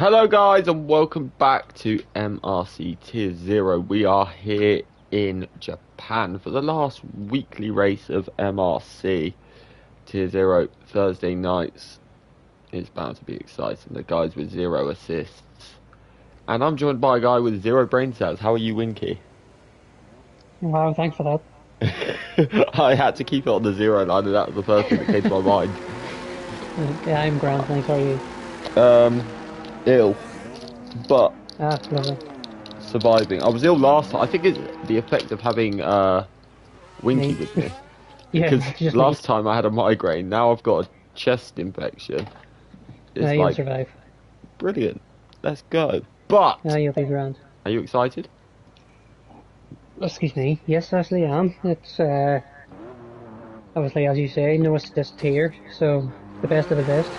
Hello guys and welcome back to MRC Tier 0. We are here in Japan for the last weekly race of MRC Tier 0 Thursday nights. It's bound to be exciting. The guys with 0 assists. And I'm joined by a guy with 0 brain cells. How are you, Winky? Wow, thanks for that. I had to keep it on the 0 line and that was the first thing that came to my mind. Yeah, I'm grand, thanks. How are you? Ill. But Lovely. surviving. I was ill last time. I think it's the effect of having Winky Me? with me. Yeah, Because just last me. time I had a migraine, now I've got a chest infection. It's You'll like survive. brilliant. Let's go. But You'll be grand. are you excited? Excuse me. Yes, actually, I am. It's, obviously, as you say, no assist here, so the best of the best.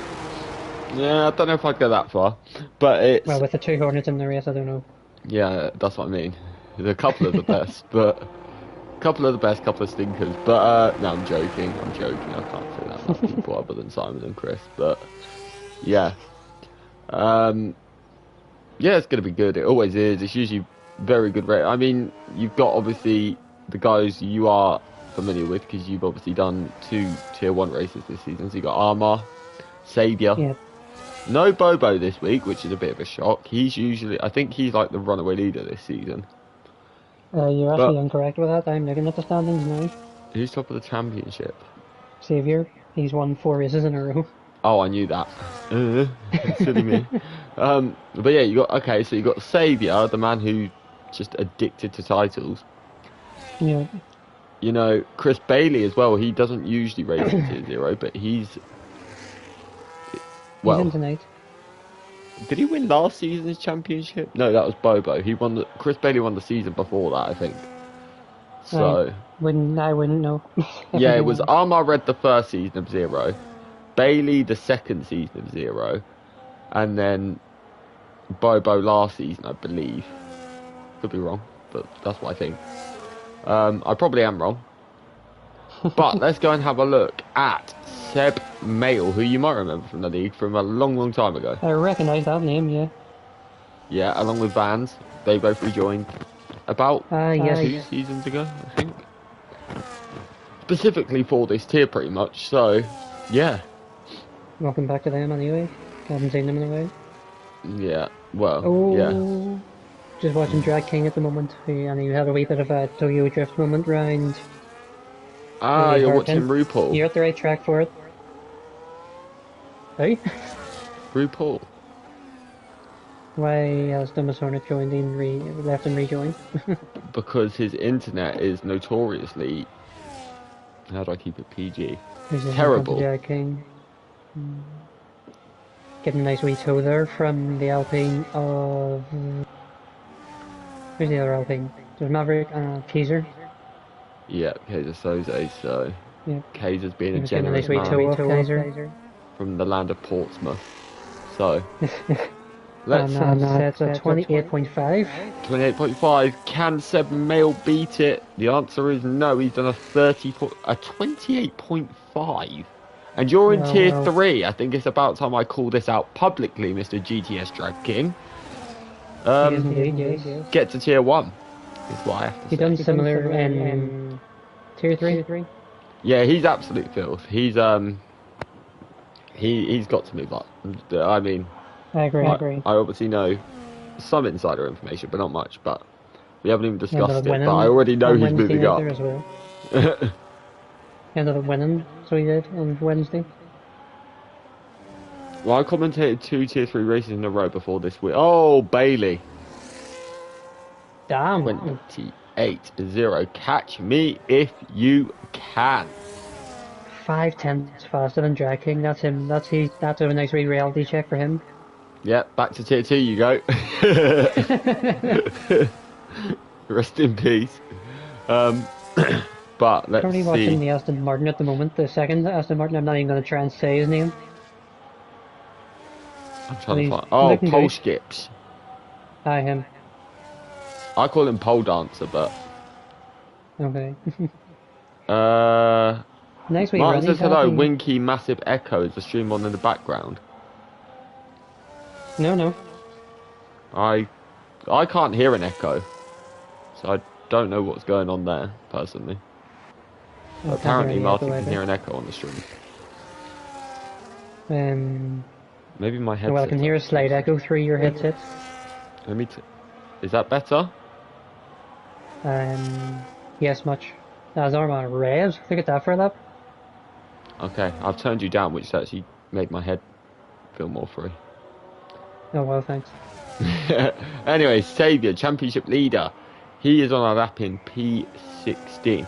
Yeah, I don't know if I'd go that far, but Well, it's with the two Hornets in the race, I don't know. yeah, that's what I mean. There's a couple of the best, but couple of the best, couple of stinkers. But no, I'm joking. I'm joking. I can't say that about people other than Simon and Chris. But yeah, yeah, it's gonna be good. It always is. It's usually very good rate. I mean, you've got obviously the guys you are familiar with because you've obviously done 2 tier 1 races this season. So you got Armar, Savior. Yeah. No Bobo this week, which is a bit of a shock. He's usually, I think he's like the runaway leader this season. You're But actually incorrect with that. I'm looking at the standings now. who's top of the championship? Xavier, he's won 4 races in a row. Oh, I knew that. Silly me. But yeah, you got okay. So you got Savior, the man who just addicted to titles. Yeah. You know, Chris Bailey as well. He doesn't usually race in tier 0, but he's He's in well. tonight. Did he win last season's championship? No, that was Bobo. He won. Chris Bailey won the season before that, I think. So I wouldn't know. yeah, it was Armar Red the first season of 0, Bailey the second season of 0, and then Bobo last season, I believe. Could be wrong, but that's what I think. I probably am wrong. But let's go and have a look at Seb Mail, who you might remember from the league from a long, long time ago. I recognise that name, yeah. Yeah, along with Vans. They both rejoined about Yes. 2 seasons ago, I think. Specifically for this tier, pretty much. So, yeah. Welcome back to them anyway. Haven't seen them in a while. Yeah, well, Oh, yeah. just watching Drag King at the moment, and you had a wee bit of a Tokyo Drift moment round. Ah, you're watching RuPaul. You're at the right track for it. Hey? RuPaul. Why has Thomas Hornet joined in, left and rejoined? Because his internet is notoriously, how do I keep it PG? Terrible. Drag King. Getting a nice wee toe there from the Alpine of... Who's the other Alpine? There's Maverick and Teaser. Yeah, Kaiser Soze, so Yeah. Kaiser's being a Getting a generous nice wee toe off Kaiser. from the land of Portsmouth. So, let's... That's a 28.5. 28.5. Can Seb Mail beat it? The answer is no. He's done a 28.5. And you're in tier 3. I think it's about time I call this out publicly, Mr. GTS Drag King. Yes. Get to tier 1. Is what I have to He say. done similar in tier 3. Yeah, he's absolute filth. He's he's got to move up. I mean, I agree. I obviously know some insider information, but not much. But we haven't even discussed it. But I already know he's moving up. As well. Ended up winning, so he did on Wednesday. Well, I commentated 2 tier 3 races in a row before this week. Oh, Bailey. Damn. 28-0. Catch me if you can. 5/10 faster than Drag King. That's him. That's a nice wee reality check for him. Yep, back to tier 2 you go. Rest in peace. But let's Currently see. watching the Aston Martin at the moment. The second Aston Martin. I'm not even going to try and say his name. I'm trying to find. Oh, pole skips. Him. I call him pole dancer, but. Okay. Nice wee Martin run. says hello. Winky, massive echo. Is the stream on in the background? No. I can't hear an echo, so I don't know what's going on there personally. But apparently, Martin can hear an echo on the stream. Maybe my headset. Well, I can hear a slight echo through your headset. Let me. Is that better? Yes, much. That's Arma red. Look at that for a lap. Okay, I've turned you down, which actually made my head feel more free. Oh well, thanks. Anyway, Saviour, championship leader. He is on a lap in P16.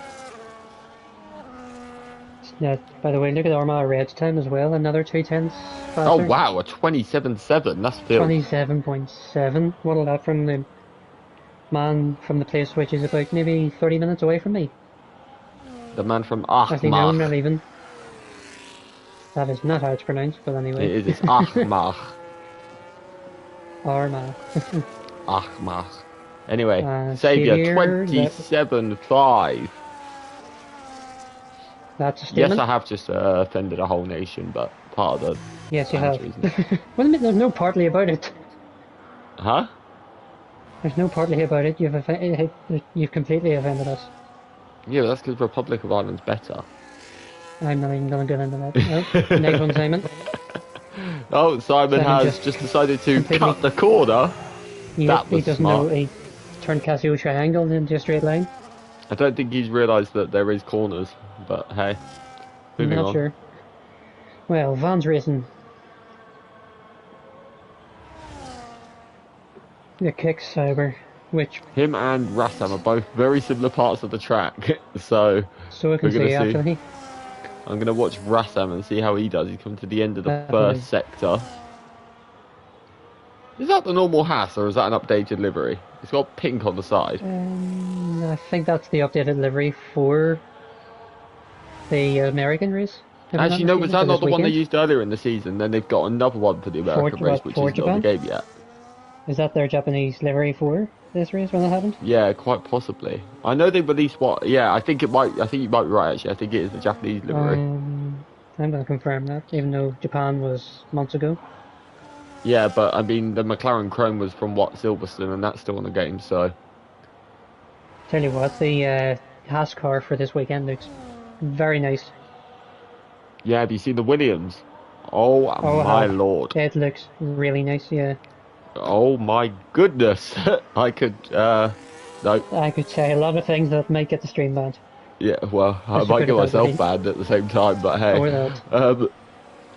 Yeah, by the way, look at Arma red's time as well. Another 2 tenths faster. Oh wow, a 27.7. That's Phil. 27.7. What a lap from the man from the place which is about maybe 30 minutes away from me. The man from Actually, no, Achmach. not even. That is not how it's pronounced, but anyway. It is, it's Achmach. Arma. Achmach. Anyway, Saviour, Saviour, 27.5. That's a statement. Yes, I have just offended a whole nation, but part of the... Yes, you have. Well, there's no partly about it. Huh? There's no partly about it. You've completely offended us. Yeah, but that's because Republic of Ireland's better. I'm not even going to get into that. No. Next one, Simon. Oh, Simon has just decided to cut the corner. He doesn't know he turned Casio triangle into a straight line. I don't think he's realised that there is corners, but hey. Moving on. Not sure. Well, Van's racing. The kick cyber, which... Him and Rassam are both very similar parts of the track, so I can see, actually. I'm going to watch Rassam and see how he does. He's come to the end of the first sector. Is that the normal Haas, or is that an updated livery? It's got pink on the side. I think that's the updated livery for the American race. Actually, no, was that not the one they used earlier in the season? Then they've got another one for the American race, which is not in the game yet. Is that their Japanese livery for this race when that happened? Yeah, quite possibly. I know they released what? Yeah, I think you might be right, actually. I think it is the Japanese livery. I'm going to confirm that, even though Japan was months ago. Yeah, but I mean, the McLaren Chrome was from Silverstone, and that's still in the game, so... Tell you what, the Haas car for this weekend looks very nice. Yeah, have you seen the Williams? Oh my lord. It looks really nice, yeah. Oh my goodness. I could, no. I could say a lot of things that might get the stream banned. Yeah, well, I might get myself banned at the same time, but hey.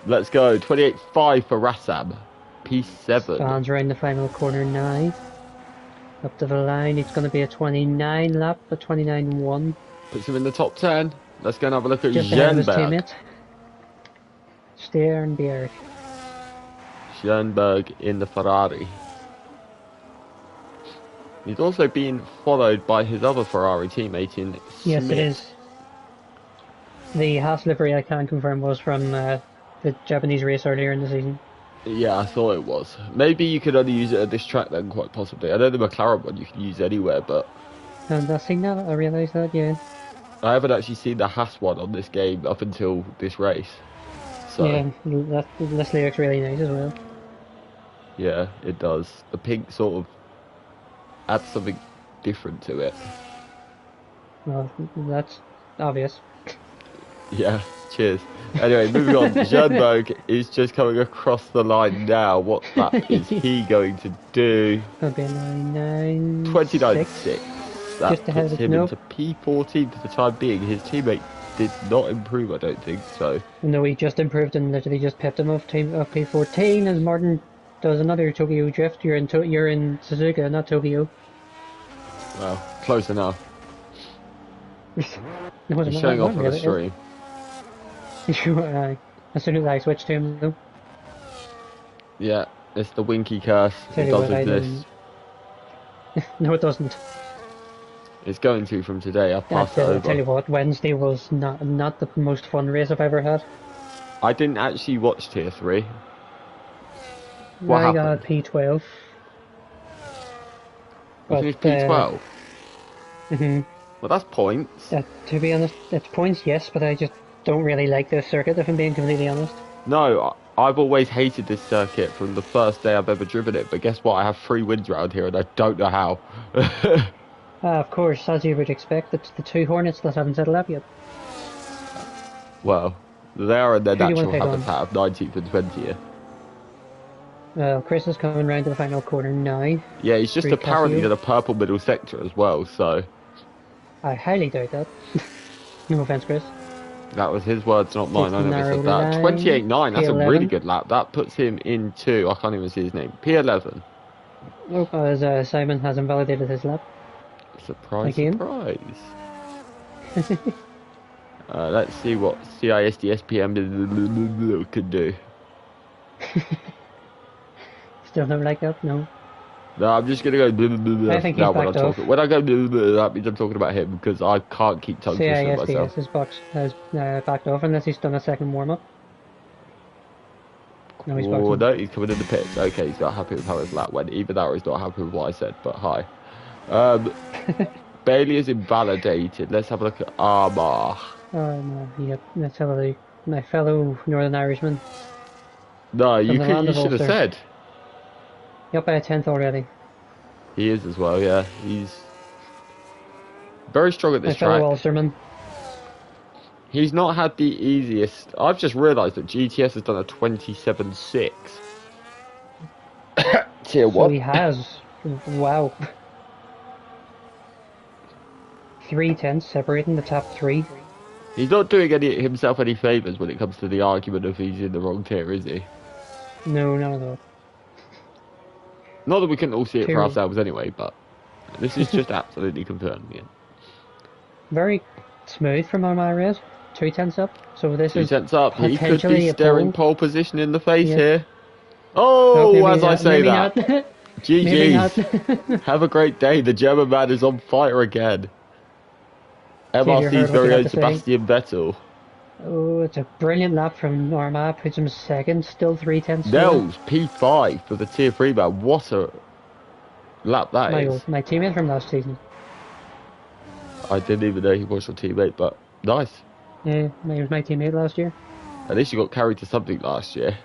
Let's go. 28.5 for Rassam. P7. Van's around the final corner now. Up to the line, it's going to be a 29 lap, a 29.1. Puts him in the top 10. Let's go and have a look at just ahead of his Schoenberg. teammate. Sternberg. Schoenberg in the Ferrari. He's also being followed by his other Ferrari teammate in Smith. Yes, it is. The Haas livery, I can confirm, was from the Japanese race earlier in the season. Yeah, I thought it was. Maybe you could only use it at this track then, quite possibly. I know the McLaren one you can use anywhere, but... And I seen that, I realised that, yeah. I haven't actually seen the Haas one on this game up until this race. So... Yeah, this looks really nice as well. Yeah, it does. The pink sort of adds something different to it. Well, that's obvious. Yeah, cheers. Anyway, moving on. Schoenberg is just coming across the line now. What lap is he going to do? It'll be 29.6. 29.6. That puts him into P14 for the time being. His teammate did not improve, I don't think so. No, he just improved and literally just pipped him off P14 as Martin does another Tokyo drift. You're in Suzuka, not Tokyo. Well, close enough. He's showing off on the stream. As soon as I switch to him, though. Yeah, it's the Winky curse. It does exist. No, it doesn't. It's going to from today. I'll pass it over. I tell you what, Wednesday was not the most fun race I've ever had. I didn't actually watch Tier 3. I got P12. You finished P12? Mm-hmm. Well, that's points. To be honest, it's points, yes, but I just don't really like this circuit, if I'm being completely honest. No, I've always hated this circuit from the first day I've ever driven it, but guess what? I have 3 wins around here and I don't know how. Of course, as you would expect, it's the 2 Hornets that haven't settled up yet. Well, they are in their Who do you natural want to pick habitat of 19th and 20th. Well, Chris is coming round to the final corner now. Yeah, he's just Prix apparently Casio. in a purple middle sector as well, so I highly doubt that. No offense, Chris. that was his words, not mine. I never Narrow said that. line. 28.9, that's a P11. really good lap. That puts him into, I can't even see his name, P11. Oh, as Simon has invalidated his lap. Surprise, Again? surprise. Let's see what CISD SPM could do. Still don't like that? No. No, I'm just gonna go. I think he's now when I'm backed off. talking. When I go, that means I'm talking about him because I can't keep tongue twisting myself. CISDS his box has backed off unless he's done a second warm up. No, he's Oh boxing. no, he's coming in the pits. Okay, he's not happy with how his lap went. Either that or he's not happy with what I said. But hi. Bailey is invalidated. Let's have a look at Armagh. No, yep, let's have a look. My fellow Northern Irishman. No, From the land of should have Ulster. said. You're up by a 10th already. He is as well. Yeah, he's very strong at My this fellow track. Ulsterman. He's not had the easiest. I've just realised that GTS has done a 27.6. Tier So 1. he has. Wow. 3 tenths separating the top 3. He's not doing himself any favours when it comes to the argument of he's in the wrong tier, is he? No, none of that. Not that we can all see it for Period. ourselves anyway, but this is just absolutely confirming it. Very smooth from Armagh Red. 2 tenths up. So this 2 is tenths up. He could potentially be a staring pole. pole position in the face Yeah. here. No, Oh, maybe as I not, say maybe that. not. Maybe GG's. not. Have a great day. The German man is on fire again. you heard MRC's what very you own had to say? Sebastian Vettel. Oh, it's a brilliant lap from Armagh. Puts him second. Still 3 tenths. Nels, P5 for the tier 3 man. What a lap that is. My teammate from last season. I didn't even know he was your teammate, but nice. Yeah, he was my teammate last year. At least you got carried to something last year.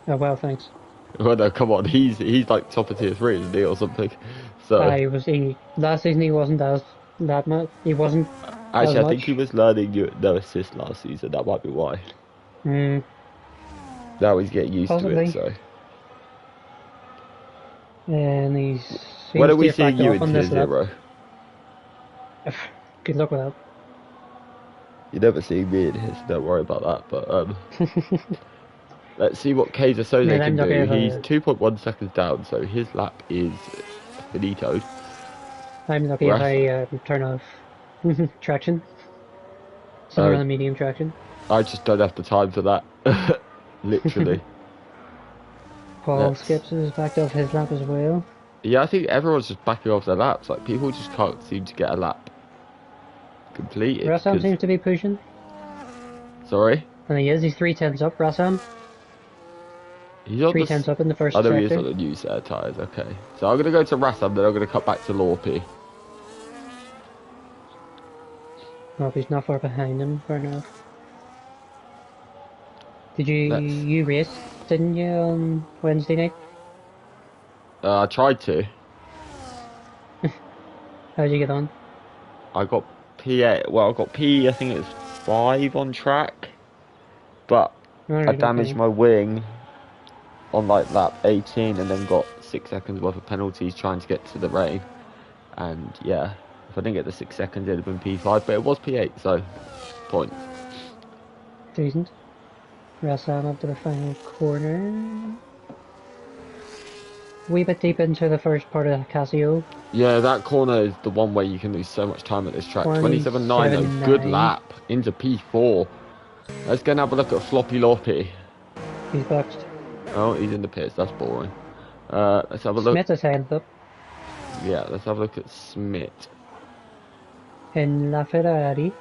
Oh well, thanks. Well, no, come on. He's like top of tier 3, isn't he, or something? So Last season he wasn't as that much. He wasn't. actually, as I think much. he was learning no assist last season. That might be why. Mm, Now he's getting used to Possibly. it. So and he's. when are we seems to have seeing you backed in off on tier this lap. 0? Good luck with that. You're never seeing me in his. Don't worry about that. But let's see what Kaiser Soze Yeah, can then do. they'll be He's able 2.1 seconds down, so his lap is finitoed. I'm lucky if I turn off traction. Somewhere on the medium traction. I just don't have the time for that. Literally. Paul Let's- Skips has backed off his lap as well. Yeah, I think everyone's just backing off their laps. Like, people just can't seem to get a lap completed. Rassam 'cause- seems to be pushing. Sorry? And he is. He's 3 tenths up. Rassam. He's on 3 the... tenths up in the first I know he is sector. on the new set of tyres, okay. So I'm going to go to Rassam, then I'm going to cut back to Lorpy. Well, he's not far behind him, fair enough. Did you Let's- you race, didn't you, on Wednesday night? I tried to. How'd you get on? I got P8, well, I got P, I think it was 5 on track. But Alright, I damaged okay. my wing on like lap 18 and then got 6 seconds worth of penalties trying to get to the rain. And yeah, if I didn't get the 6 seconds, it'd have been P5, but it was P8, so point. Decent. Rassam up to the final corner. Wee bit deep into the first part of Casio. Yeah, that corner is the one where you can lose so much time at this track. 27.9, a good 27.9. lap into P4. Let's go and have a look at Floppy Loppy. He's boxed. Oh, he's in the pits, that's boring. Let's have a look. Smith has headed up Yeah, let's have a look at Smith. in La Ferrari.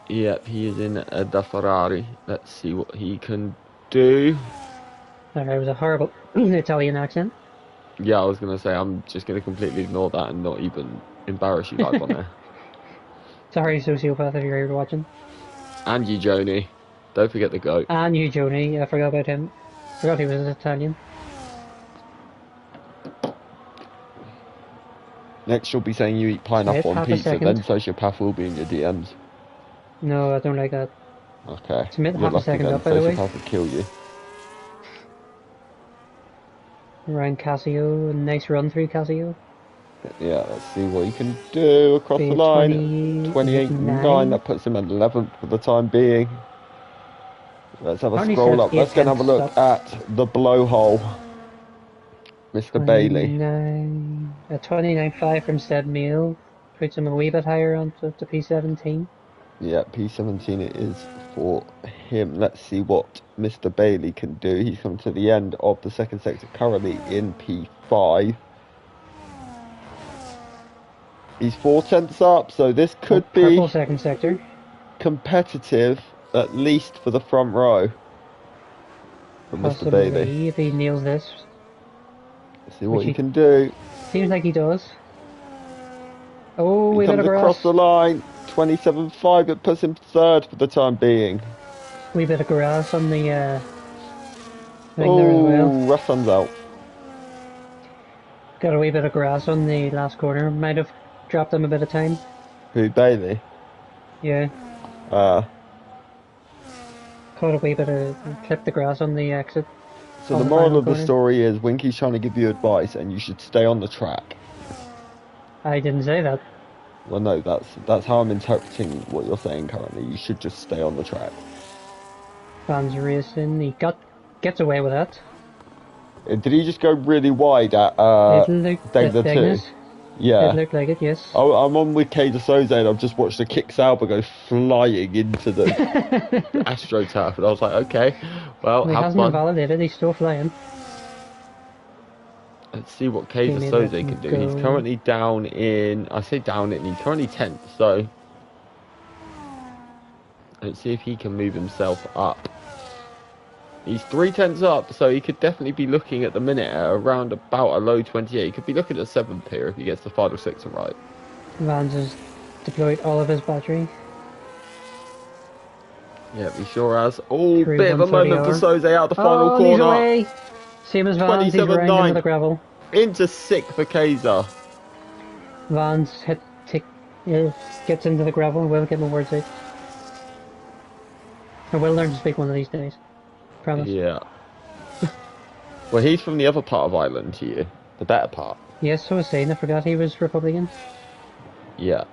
Yep, he is in the Ferrari. Let's see what he can do. That was a horrible Italian accent. Yeah, I was going to say, I'm just going to completely ignore that and not even embarrass you live on there. Sorry, sociopath, if you're watching. And you, Joni. Don't forget the goat. And you, Joni. I forgot about him. Forgot he was Italian. Next, you'll be saying you eat pineapple on pizza, then sociopath will be in your DMs. No, I don't like that. Okay. Submit You're half a lucky second then, up, by the way. sociopath will kill you. Ryan Casio, nice run through Casio. Yeah, let's see what he can do across the line. 28.9, that puts him at 11th for the time being. Let's have a scroll up. Let's go and have a look at the blowhole. Mr. Bailey. 29.5 from Seb Meal. Puts him a wee bit higher onto the P17. Yeah, P17 it is for him. Let's see what Mr. Bailey can do. He's come to the end of the second sector, currently in P5. He's 4/10 up, so this could be second sector. Competitive, at least for the front row. For Mr. Bailey. If he nails this. Let's see what he can do. Seems like he does. Oh, he comes across the line. 27.5, it puts him third for the time being. Wee bit of grass on the thing there as well. Rough sun's out. Got a wee bit of grass on the last corner. Might have dropped him a bit of time. Who, Bailey? Yeah. Caught a wee bit of... clipped the grass on the exit. So the moral of the story is Winky's trying to give you advice and you should stay on the track. I didn't say that. Well, no, that's how I'm interpreting what you're saying currently. You should just stay on the track. Fans racing. He gets away with that. Did he just go really wide at Degner 2? Yeah. It looked like it, yes. Oh, I'm on with K de Souza and I've just watched the Kick Sauber go flying into the AstroTurf and I was like, okay, well, he hasn't invalidated, he's still flying. Let's see what K de Souza can do. He's currently down in, he's currently 10th, so let's see if he can move himself up. He's 3/10 up, so he could definitely be looking at the minute at around about a low 28. He could be looking at 7th here if he gets the final 6 right. Vans has deployed all of his battery. Yeah, he sure has. Oh, bit of a moment for Souza out the final corner. He's away. Same as Vans, he's right into the gravel. Into 6th for Kaiser. Vans gets into the gravel and will get my words out. I will learn to speak one of these days. Promise. Yeah. Well, he's from the other part of Ireland to you. The better part. Yes, so I was saying. I forgot he was Republican. Yeah.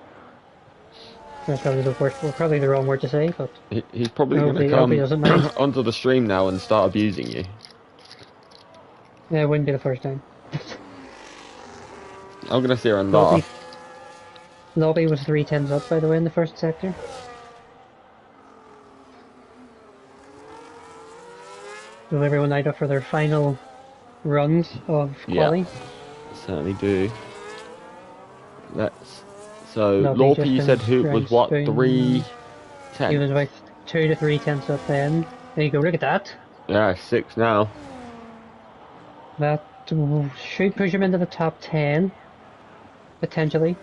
That's probably probably the wrong word to say, but... He's probably going to come onto the stream now and start abusing you. Yeah, it wouldn't be the first time. I'm going to see her and laugh. Lobby was 3/10 up, by the way, in the first sector. Will everyone line up for their final runs of quali? Yeah, certainly do. So, Lorpe, you said who was what, 3/10? He was about 2 to 3/10 up then. There you go, look at that. Yeah, 6 now. That should push him into the top 10, potentially,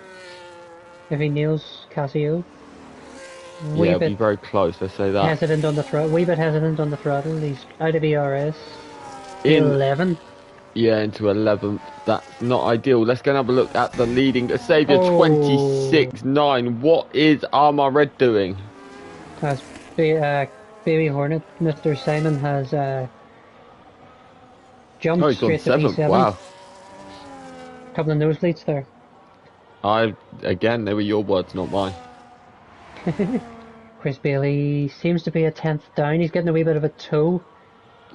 if he nails Casio. Yeah, be very close, let's say that. Hesitant on the throttle, wee bit hesitant on the throttle. He's out of ERS. 11. Yeah, into 11th. That's not ideal. Let's go and have a look at the leading Saviour 26.9. What is Armour Red doing? That's Baby Hornet. Mr. Simon has jumped straight to P7. Wow. Couple of nosebleeds there. Again, they were your words, not mine. Chris Bailey seems to be a 10th down. He's getting a wee bit of a toe.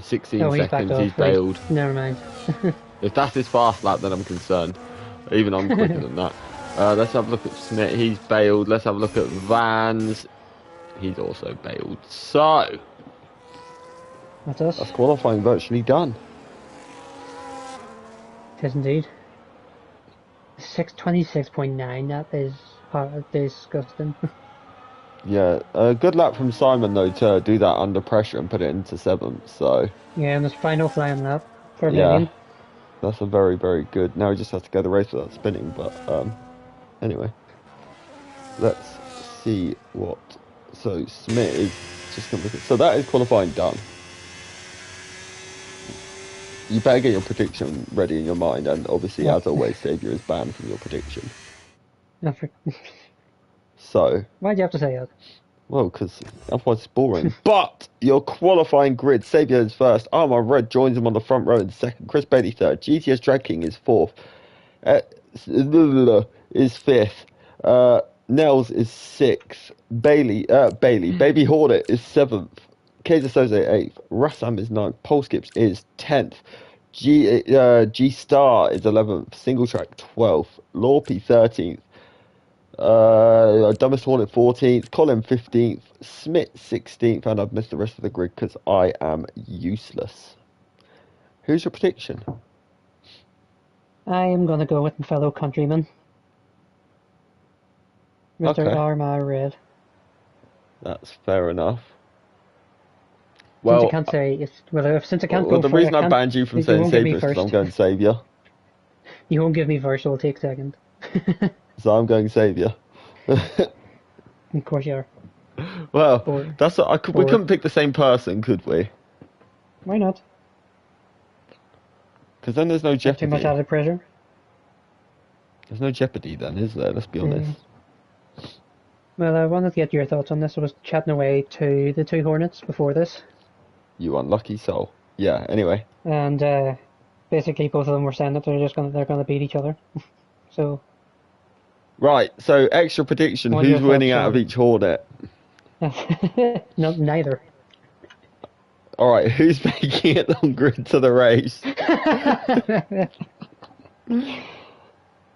16 seconds, he's bailed. Never mind. If that's his fast lap, then I'm concerned. Even I'm quicker than that. Let's have a look at Smith. He's bailed. Let's have a look at Vans. He's also bailed. So, that's us. That's qualifying virtually done. It is indeed. 6:26.9. That is disgusting. Yeah, a good lap from Simon though to do that under pressure and put it into 7th. So yeah, and his final flying lap for yeah, that's a very, very good. Now he just has to go the race without spinning. But anyway, let's see what. So Smith is just gonna look at. So that is qualifying done. You better get your prediction ready in your mind, and obviously, What? as always, Saviour is banned from your prediction. I for- So, Why'd you have to say that? well, because otherwise it's boring. But your qualifying grid: Saviour is first. Armour Red joins him on the front row in second. Chris Bailey third. GTS Drag King is fourth. Uh, is fifth. Nels is sixth. Baby Hornet is seventh. Kaiser Soze eighth. Rassam is ninth. Pole Skips is 10th. G Star is 11th. Single Track 12th. Lorpy 13th. Dumbest Hornet 14th. Colin 15th. Smith 16th. And I've missed the rest of the grid because I am useless. Who's your prediction? I am gonna go with my fellow countryman, Mr. Okay. Arma Red. That's fair enough. Since I Well, can't say it's since I can't well, go the for reason I I can't, banned you from you saying won't give me Saviour is because I'm first. going Saviour. You won't give me first, so I'll take second. So I'm going Saviour. Of course you are. Well, Or, that's what we couldn't pick the same person, could we? Why not? Because then there's no Not too much jeopardy. added pressure. There's no jeopardy then, is there? Let's be honest. Well, I wanted to get your thoughts on this. I was chatting away to the two Hornets before this, You unlucky soul. Yeah. Anyway. and basically both of them were saying that they're gonna beat each other. So, Right. So extra prediction: what are your who's winning thoughts out of on- each Hornet? no, neither. All right. Who's making it on grid to the race?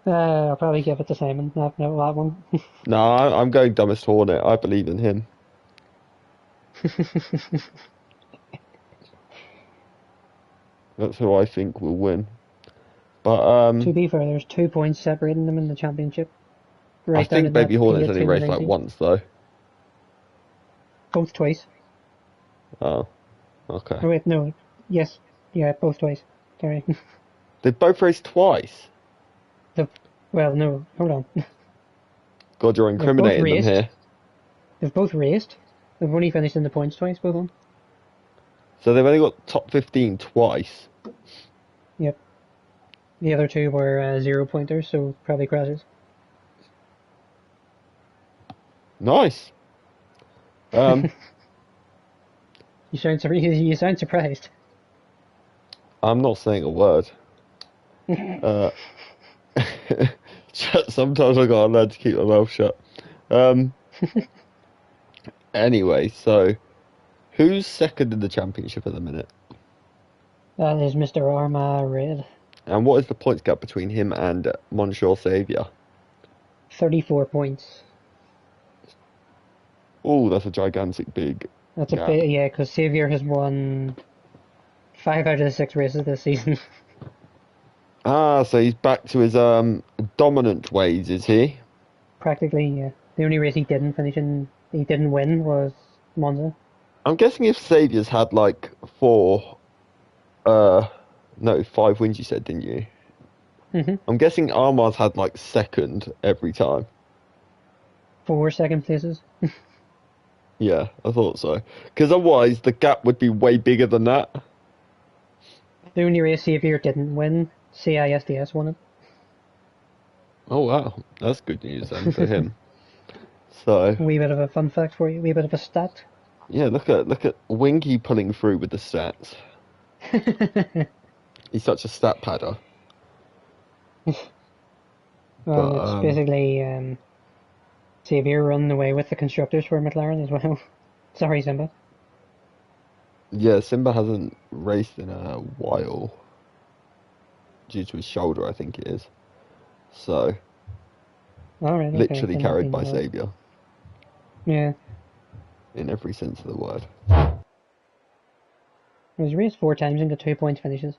I'll probably give it to Simon. No, that one. No, I'm going dumbest Hornet. I believe in him. That's who I think will win. But To be fair, there's 2 points separating them in the championship. I Right down think to Baby that Hornet's P8 only team raced and like 19. once though. Both twice. Oh, okay. Oh wait, no. Yes. Yeah, both twice. Sorry. They both raced twice. Well, no. Hold on. God, you're They've both incriminating them raced. here. They've both raced. They've only finished in the points twice, both of them. So they've only got top 15 twice. Yep. The other two were 0-pointers, so probably crashes. Nice. You sound surprised. I'm not saying a word. Sometimes I got allowed to keep my mouth shut. Anyway, so who's second in the championship at the minute? That is Mr. Arma Red. And what is the points gap between him and Monsieur Saviour? 34 points. Oh, that's a gigantic big That's a gap. bit, yeah, because Xavier has won 5 out of the 6 races this season. Ah, so he's back to his dominant ways, is he? Practically, yeah. The only race he didn't win was Monza. I'm guessing if Saviour's had like 5 wins, you said, didn't you? Mm-hmm. I'm guessing Armar's had like second every time. 4 second places. Yeah, I thought so. Because otherwise, the gap would be way bigger than that. The only race Xavier didn't win, CISDS won it. Oh wow, that's good news then for him. So A wee bit of a fun fact for you, a wee bit of a stat. yeah, look at Winky pulling through with the stats. He's such a stat padder. Well, But, it's basically Xavier running away with the constructors for McLaren as well. Sorry, Simba. Yeah, Simba hasn't raced in a while due to his shoulder, I think it is. So Alright, okay. literally then carried that by seems right. Saviour Yeah. in every sense of the word. He was raced 4 times and got 2 points finishes.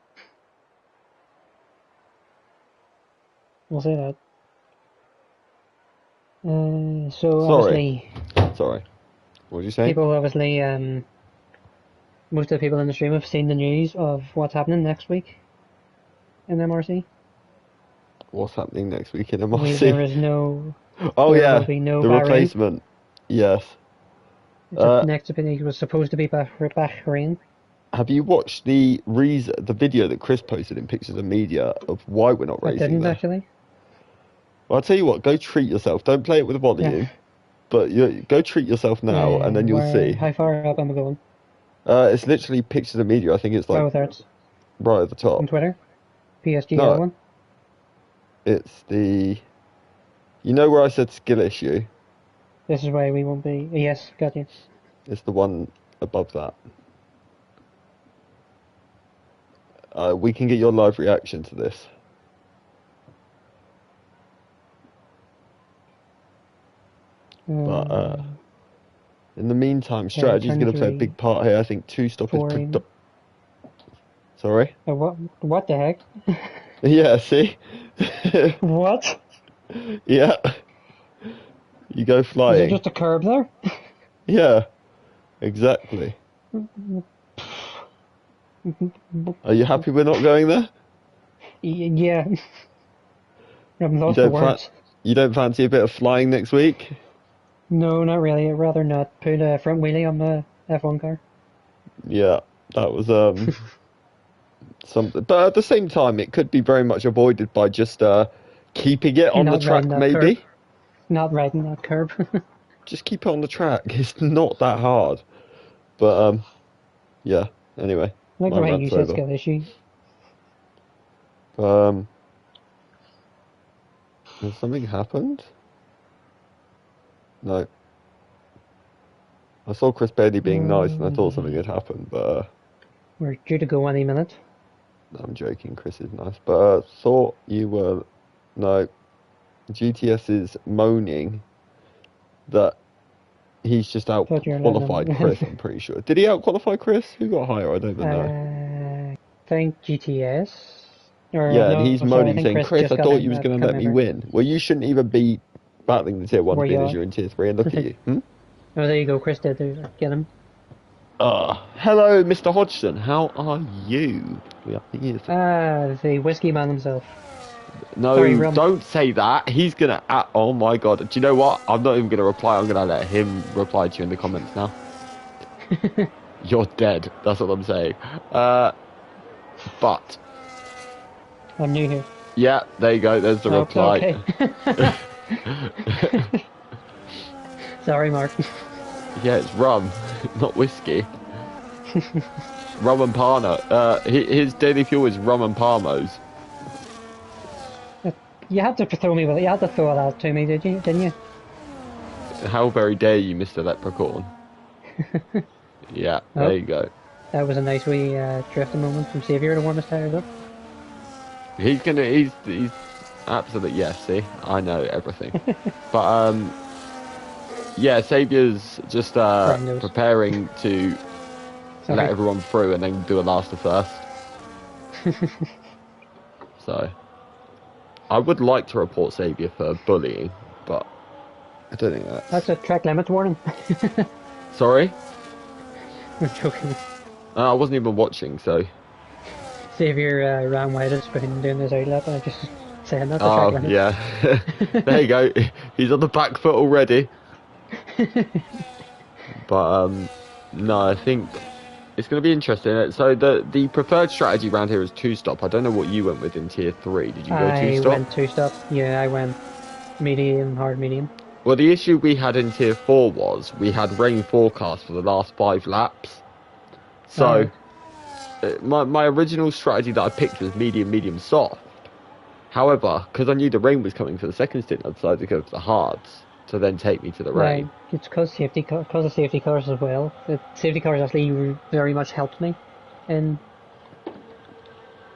We'll say that. So Sorry. obviously, Sorry. What did you say? people obviously, most of the people in the stream have seen the news of what's happening next week in MRC. What's happening next week in There MRC? is no, Oh there yeah, will be no the Bahrain. replacement. Yes. Next opinion, he was supposed to be Bahrain. Have you watched the video that Chris posted in Pictures of Media of why we're not I racing didn't there? actually. Well, I'll tell you what, go treat yourself. Don't play it with volume, Yeah. but go treat yourself now, and then you'll see. How far up am I going? It's literally Pictures of Media. I think it's like Oh, that's right at the top. on Twitter. PSG No, one. it's the. You know where I said skill issue? This is why we won't be. Yes, got you. It's the one above that. We can get your live reaction to this. But in the meantime, strategy is going to play a big part here. I think two-stop is... Sorry? What the heck? Yeah, see? What? Yeah. You go Is flying. there just a curb there? Yeah, exactly. Are you happy we're not going there? Yeah. I'm lost for words. You don't fancy a bit of flying next week? No, not really. I'd rather not put a front wheelie on the F1 car. Yeah, that was something. But at the same time, it could be very much avoided by just keeping it on the track, maybe. Curb. Not riding that curb. Just keep it on the track. It's not that hard. But yeah. Anyway. Like the way you said skill issue. Has something happened? No. I saw Chris Bailey being nice and I thought something had happened, but... We're due to go any minute. No, I'm joking, Chris is nice. But thought you were... No. GTS is moaning that he's just out-qualified Chris, I'm pretty sure. Did he out-qualify Chris? Who got higher? I don't even know. I think GTS. And he's moaning saying, Chris, I thought you was going to let me win. Well, you shouldn't even be battling the tier 1 because you're in tier 3, and look at you. Oh, there you go, Chris did get him. Hello, Mr. Hodgson. How are you? The whiskey man himself. No, sorry, don't say that. He's gonna... oh my god. Do you know what? I'm not even gonna reply. I'm gonna let him reply to you in the comments now. You're dead. That's what I'm saying. But... I'm new here. Yeah, there you go. There's the reply. Okay. Sorry, Mark. Yeah, it's rum, not whiskey. Rum and Parno. His daily fuel is rum and Parmos. You had to throw me with it. You had to throw it out to me, didn't you? How very dare you, Mr. Leprechaun? Yeah, there you go. That was a nice wee drifting moment from Xavier to warm his tires up. He's absolutely, yes, see, I know everything. But yeah, Xavier's just preparing to let everyone through and then do a last to first. So I would like to report Xavier for bullying, but I don't think that's a track limits warning. Sorry? I'm joking. I wasn't even watching, so... Xavier ran wide as been doing his outlap, and I just saying that's a track limit. Yeah. There you go. He's on the back foot already. But, no, I think it's going to be interesting. So the preferred strategy around here is two-stop. I don't know what you went with in tier 3. Did you go two-stop? I went two-stop. Yeah, I went medium, hard medium. Well, the issue we had in tier 4 was we had rain forecast for the last 5 laps. So, my original strategy that I picked was medium, soft. However, because I knew the rain was coming for the second stint, I decided to go for the hards to then take me to the rain. It's because of safety cars as well. The safety cars actually very much helped me. And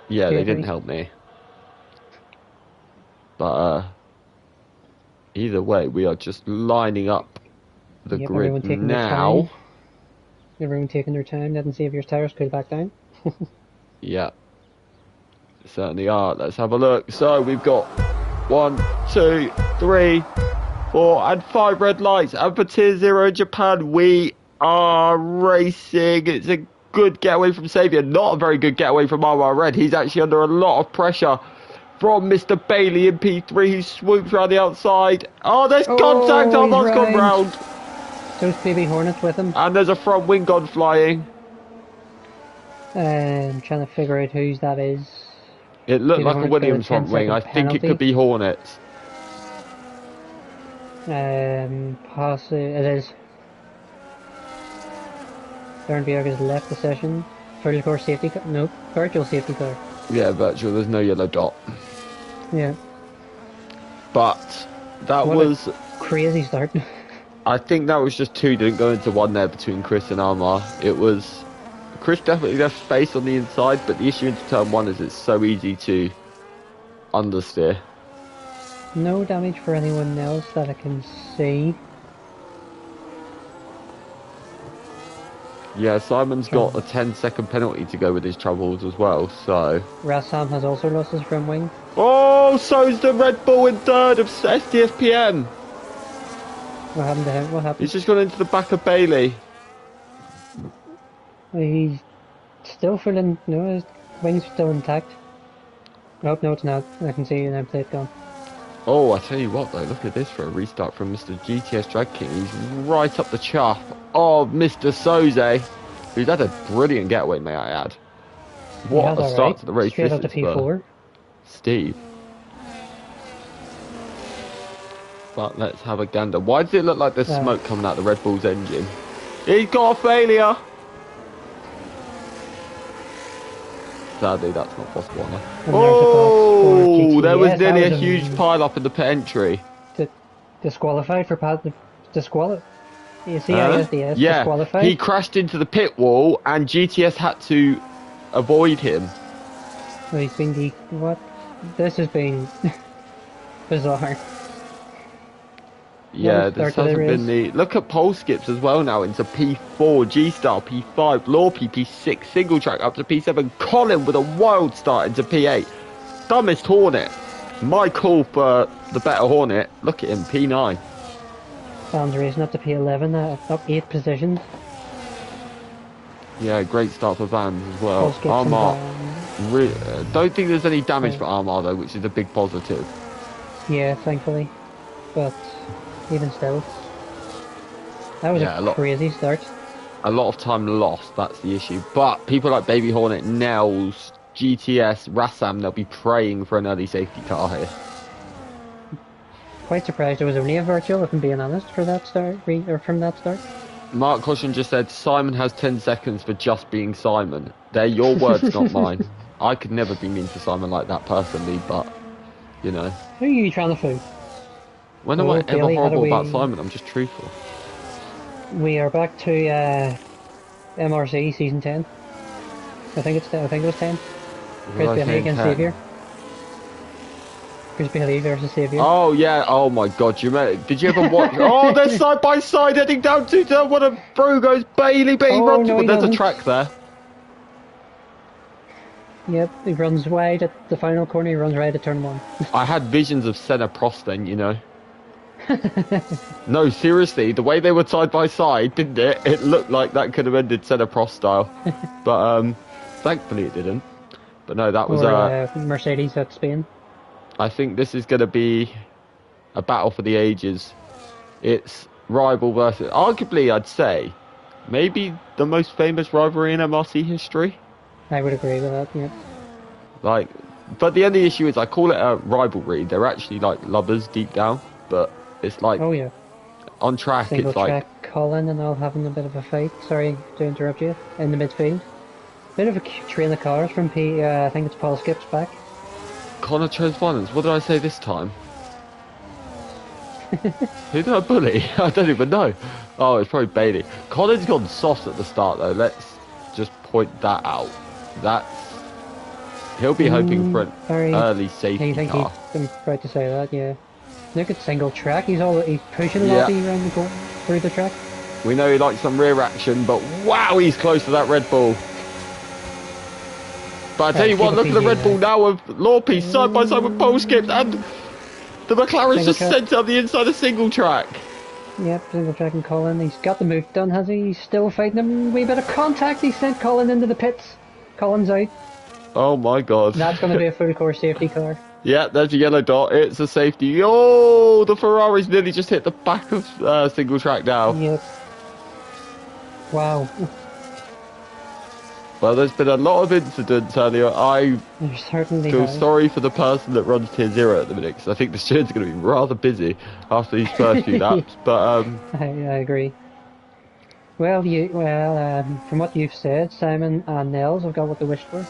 yeah, they didn't help me. But either way, we are just lining up the grid now. Everyone taking their time, letting Xavier's tires cool back down. Yeah, certainly are. Let's have a look. So we've got 1, 2, 3, 4, and 5 red lights. And for tier 0 in Japan, we are racing. It's a good getaway from Xavier. Not a very good getaway from RR Red. He's actually under a lot of pressure from Mr. Bailey in P3, who swoops around the outside. Oh, there's contact. Almost gone round. Those baby Hornets with him. And there's a front wing gone flying. I'm trying to figure out whose that is. It looked Baby like a Hornets Williams got a front wing. I 10-second think it could penalty. be Hornets. Possibly it is. Bernberg has left the session. Full course safety car. Nope, virtual safety car. Yeah, virtual. There's no yellow dot. Yeah. But that What was... a crazy start. I think that was just two, didn't go into one there between Chris and Armar. It was... Chris definitely left space on the inside, but the issue into turn one is it's so easy to understeer. No damage for anyone else that I can see. Yeah, Simon's got a 10-second penalty to go with his troubles as well, so... Rassam has also lost his front wing. Oh, so's the Red Bull in third of SDFPM. What happened to him? What happened? He's just gone into the back of Bailey. He's still feeling... No, his wing's still intact. Oh, no, it's not. I can see an plate gone. Oh, I tell you what though, look at this for a restart from Mr. GTS Drag King. He's right up the chuff of Mr. Soze, who's had a brilliant getaway, may I add. What a start to the race Straight this up to is for P4. Steve. But let's have a gander. Why does it look like there's smoke coming out the Red Bull's engine? He's got a failure! Sadly, that's not possible. And Oh, there was GTS. nearly That a was huge pile up in the pit entry. Disqualified for disqualified. You see, ISDS Yeah, disqualified. he crashed into the pit wall and GTS had to avoid him. Oh, he's been what? This has been bizarre. Yeah, this hasn't been the... Look at pole skips as well now into P4, G-Star, P5, Lorpy, P6, single track up to P7. Colin with a wild start into P8. Dumbest Hornet. My call for the better Hornet. Look at him, P9. Fans racing up to P11, up 8 positions. Yeah, great start for Vans as well. Pole skips Armar, don't think there's any damage for Armar though, which is a big positive. Yeah, thankfully. But even still, that was a crazy start. A lot of time lost, that's the issue. But people like Baby Hornet, Nels, GTS, Rassam, they'll be praying for an early safety car here. Quite surprised it was only a virtual, if I'm being honest, for that start, or from that start. Mark Caution just said, Simon has 10 seconds for just being Simon. They're your words, not mine. I could never be mean to Simon like that personally, but, you know. Who are you trying to fool? When am I ever horrible about Simon? I'm just truthful. We are back to MRC season 10. I think it was 10. Chris Bailey against Xavier. Chris Bailey versus Xavier. Oh yeah, oh my god, did you ever watch? Oh, they're side by side heading down to turn one and through goes Bailey, but he runs, but there's a track there. Yep, he runs wide at the final corner, he runs right at turn 1. I had visions of Senna Prost then, you know. No, seriously, the way they were side by side, didn't it? It looked like that could have ended Senna Prost style. But thankfully it didn't. But no, that was Mercedes at Spain. I think this is going to be a battle for the ages. It's rival versus, arguably I'd say, maybe the most famous rivalry in MRC history. I would agree with that, yeah. Like, but the only issue is I call it a rivalry. They're actually like lovers deep down, but it's like, oh yeah, on track single it's track, like Colin and all having a bit of a fight. Sorry to interrupt you. In the midfield, bit of a train of cars from I think it's Paul Skip's back. Connor chose violence. What did I say this time? Who did I bully? I don't even know. Oh, it's probably Bailey. Colin's gone soft at the start though. Let's just point that out. He'll be hoping for an early safety car. I'm right to say that, yeah. Look at single track. He's pushing Lottie around the corner through the track. We know he likes some rear action, but wow, he's close to that Red Bull. But I tell you what, look at the Red Bull now with Lorpy side by side with pole skips, and the McLaren's just sent up the inside of single track. Yep, single track and Colin. He's got the move done, has he? He's still fighting him. Wee bit of contact. He sent Colin into the pits. Colin's out. Oh my god. That's going to be a full course safety car. Yeah, there's a yellow dot. It's a safety. Oh, the Ferrari's nearly just hit the back of single track now. Yep. Wow. Well, there's been a lot of incidents earlier. I There certainly feel has. sorry for the person that runs tier 0 at the minute, because I think the steward's going to be rather busy after these first few laps. But I agree. Well, from what you've said, Simon and Nels have got what they wished for.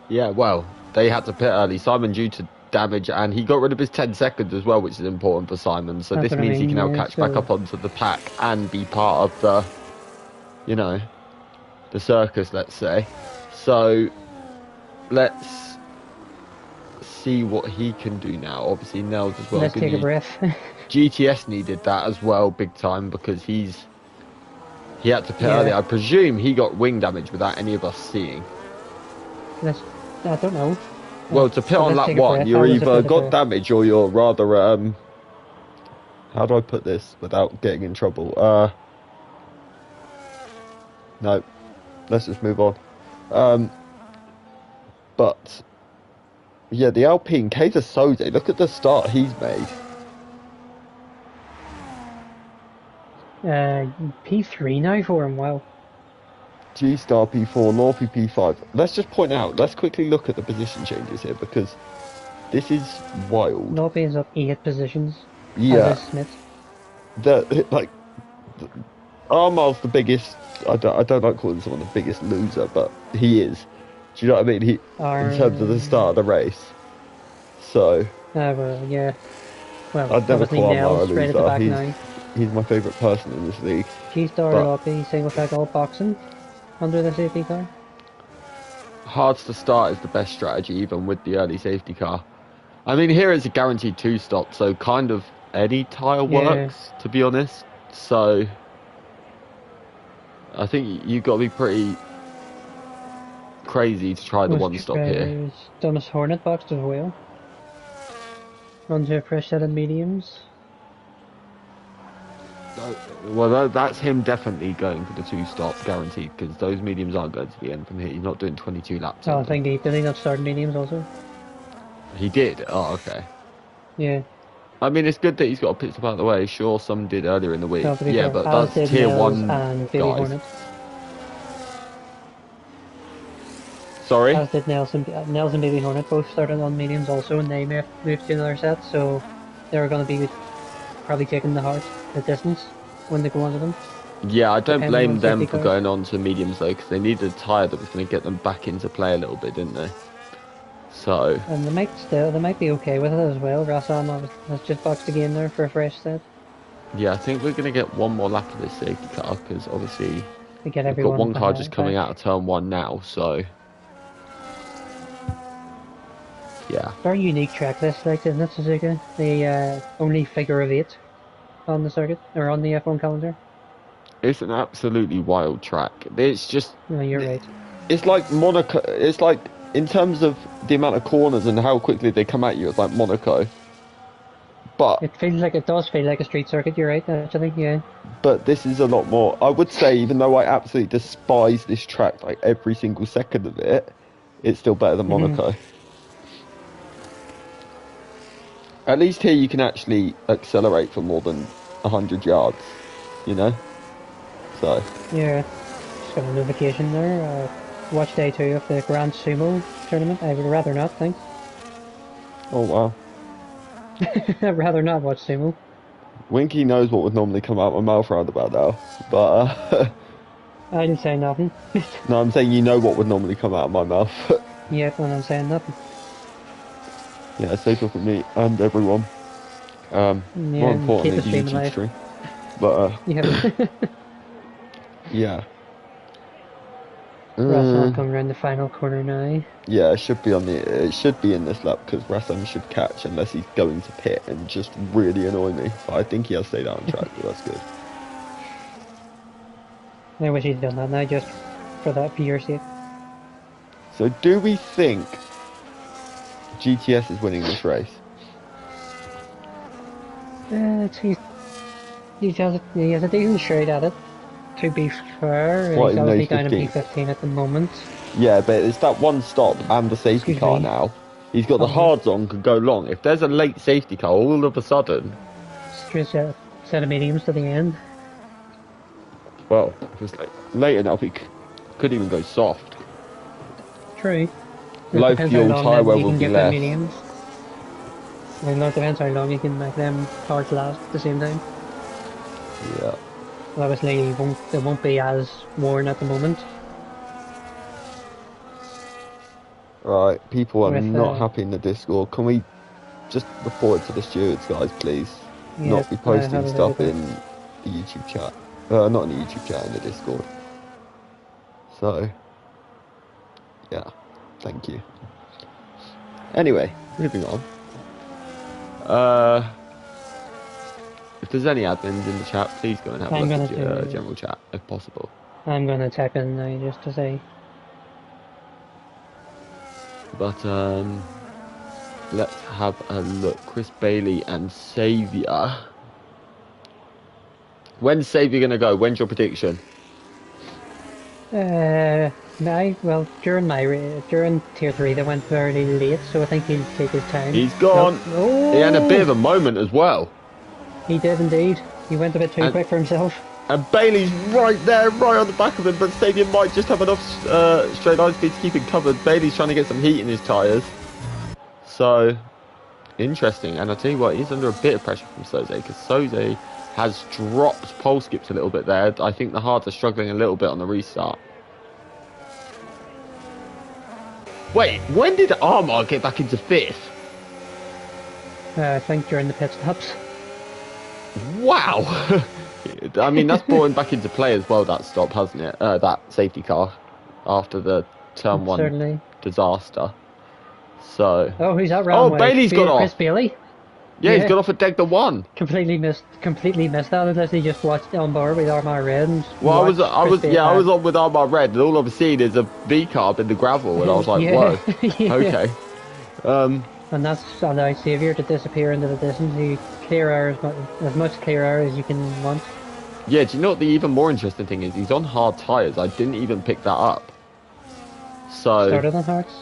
yeah, well, they had to pit early. Simon due to damage, and he got rid of his 10 seconds as well, which is important for Simon. So That's this what I means he mean, can now yeah, catch back so up onto the pack and be part of the, you know, the circus, let's say. So let's see what he can do now. Obviously, Nels as well. let's Good take a news. breath. GTS needed that as well, big time, because he had to pit early. Yeah. I presume he got wing damage without any of us seeing. I don't know. Well, to pit But on let's lap take a 1, breath. you're That was a either bit of got a... damage or you're rather how do I put this without getting in trouble? No, let's just move on. But yeah, the Alpine Kaiser Sode, look at the start he's made. P3 now for him, wow. G-Star P4, Northy P5. Let's just point out, let's quickly look at the position changes here, because this is wild. Nobby is up 8 positions. Yeah. As is Smith. Armar's the biggest. I don't like calling someone the biggest loser, but he is. Do you know what I mean? In terms of the start of the race. So Well, yeah. Well, I'd never obviously call Armar a Nels right at the back loser. now. He's my favourite person in this league. G-Star But- Nobby, single track all boxing. Under the safety car. Hard to start is the best strategy, even with the early safety car. I mean, here it's a guaranteed 2-stop, so kind of any tyre works, to be honest. So I think you've got to be pretty crazy to try the Most 1-stop here. drivers, Thomas Hornet boxed as well. Runs a fresh set of mediums. Well, that's him definitely going for the 2-stop, guaranteed, because those mediums aren't going to the end from here. He's not doing 22 laps. Oh, I think did he not start mediums also? He did? Oh, okay. Yeah. I mean, it's good that he's got a pit stop out of the way. Sure, some did earlier in the week. No, to be Yeah, fair, but as that's did tier Nels 1 and Baby guys. Hornet. Sorry? As did Nels and Baby Hornet both started on mediums also, and they moved to another set, so they were going to be probably taking the distance when they go onto them. Yeah, I don't Depending blame on them safety for cars. going on to mediums, though, because they needed a tyre that was going to get them back into play a little bit, didn't they? So, And they might be okay with it as well. Rassam has just boxed again there for a fresh set. yeah, I think we're going to get one more lap of this safety car, because obviously To get we've got everyone one car just coming back. out of turn 1 now, so... Yeah. Very unique track this, like, isn't it, Suzuka? The only figure of 8 on the circuit, or on the F1 calendar. It's an absolutely wild track. It's just... No, you're right. It's like Monaco. It's like, in terms of the amount of corners and how quickly they come at you, it's like Monaco. But It does feel like a street circuit, you're right, actually, yeah. but this is a lot more. I would say, even though I absolutely despise this track, like every single second of it, it's still better than Monaco. At least here you can actually accelerate for more than 100 yards, you know? So, Yeah. Just got a notification there. Watch day 2 of the Grand Sumo tournament. I would rather not, thanks. oh wow. I'd rather not watch Sumo. Winky knows what would normally come out my mouth round about now, but I didn't say nothing. no, I'm saying you know what would normally come out of my mouth. Yep, when I'm saying nothing. Yeah, safe from me and everyone. More and importantly, keep the the stream YouTube alive. stream. But Yeah. yeah. Rassam coming around the final corner now. Yeah, it should be it should be in this lap, because Rassam should catch unless he's going to pit and just really annoy me. But I think he has stayed out on track, so that's good. I wish he'd done that now, just for that pure sake. So do we think GTS is winning this race? He has a decent shot at it. To be fair, What, he's even though obviously he's down in 15th? P15 at the moment. Yeah, but it's that one stop and the safety Excuse car me. now. He's got the hards on, could go long. If there's a late safety car, all of a sudden, Straight set of mediums to the end. well. Just like late enough, he could even go soft. True. It Low depends how fuel long tyre wear you will can be get them less. mediums. And it depends how long you can make them cards last at the same time. Yeah. Well, obviously, it won't be as worn at the moment. Right, people are With not happy in the Discord. Can we just report it to the stewards, guys, please? yeah, Not be how posting did I stuff do that? in the YouTube chat. Not in the YouTube chat, in the Discord. So, yeah, thank you. Anyway, moving on. If there's any admins in the chat, please go and have a I'm look gonna at your do. general chat, if possible. I'm gonna type in now just to say. But, let's have a look. Chris Bailey and Saviour. When's Saviour going to go? When's your prediction? Well, during tier 3 they went very late, so I think he'll take his time. He's gone. Oh, He had a bit of a moment as well. he did indeed. He went a bit too quick for himself. And Bailey's right there, right on the back of him, but Saviour might just have enough straight line speed to keep him covered. Bailey's trying to get some heat in his tyres. So, interesting. And I'll tell you what, he's under a bit of pressure from Soze, because Soze has dropped pole skips a little bit there. I think the hards are struggling a little bit on the restart. Wait, when did Armar get back into 5th? I think during the pit stops. Wow! I mean, that's brought him back into play as well, that stop, hasn't it? That safety car after the turn 1 Certainly. disaster. So. Oh, who's that round? Oh, Bailey's got off. Chris Bailey? Yeah, he's got off at Degda 1. Completely missed that unless he just watched on board with Armar Red. And well, I was on with Armar Red, and all I've seen is a V carb in the gravel, and I was like, whoa, okay. And that's allowed Saviour to disappear into the distance. You clear air as much clear air as you can want. Yeah, do you know what the even more interesting thing is? He's on hard tyres. I didn't even pick that up. So started on hards.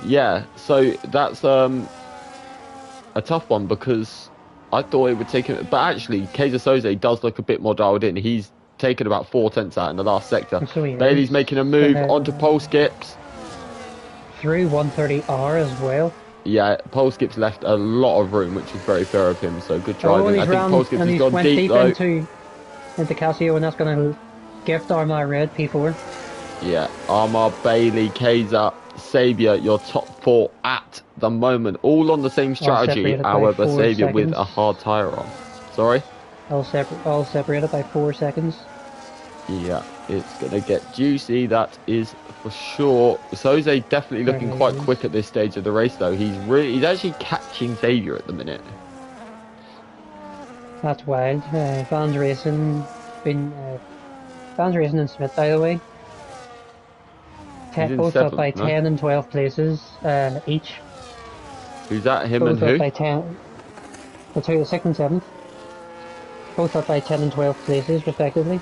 Yeah, so that's a tough one because I thought it would take him, but actually Kaiser Soze does look a bit more dialed in. He's taken about 4 tenths out in the last sector. So Bailey's making a move onto pole skips. Through 130R as well. Yeah, pole skips left a lot of room, which is very fair of him, so good driving. I think pole skips has gone deep though. Into Casio, and that's going to gift Armar Red P4. Yeah, Armar, Bailey, Kaiser, Saviour, your top 4 at the moment, all on the same strategy. However, Saviour with a hard tyre on. Sorry? All separated by 4 seconds. Yeah, it's going to get juicy, that is for sure. Soze definitely looking quite quick at this stage of the race, though. He's actually catching Saviour at the minute. That's wild. Vans Racing and Smith, by the way. Both up by 10 and 12 places each. Who's that? Him and who? Both up by 10. The 6th and 7th. Both up by 10 and 12 places, respectively.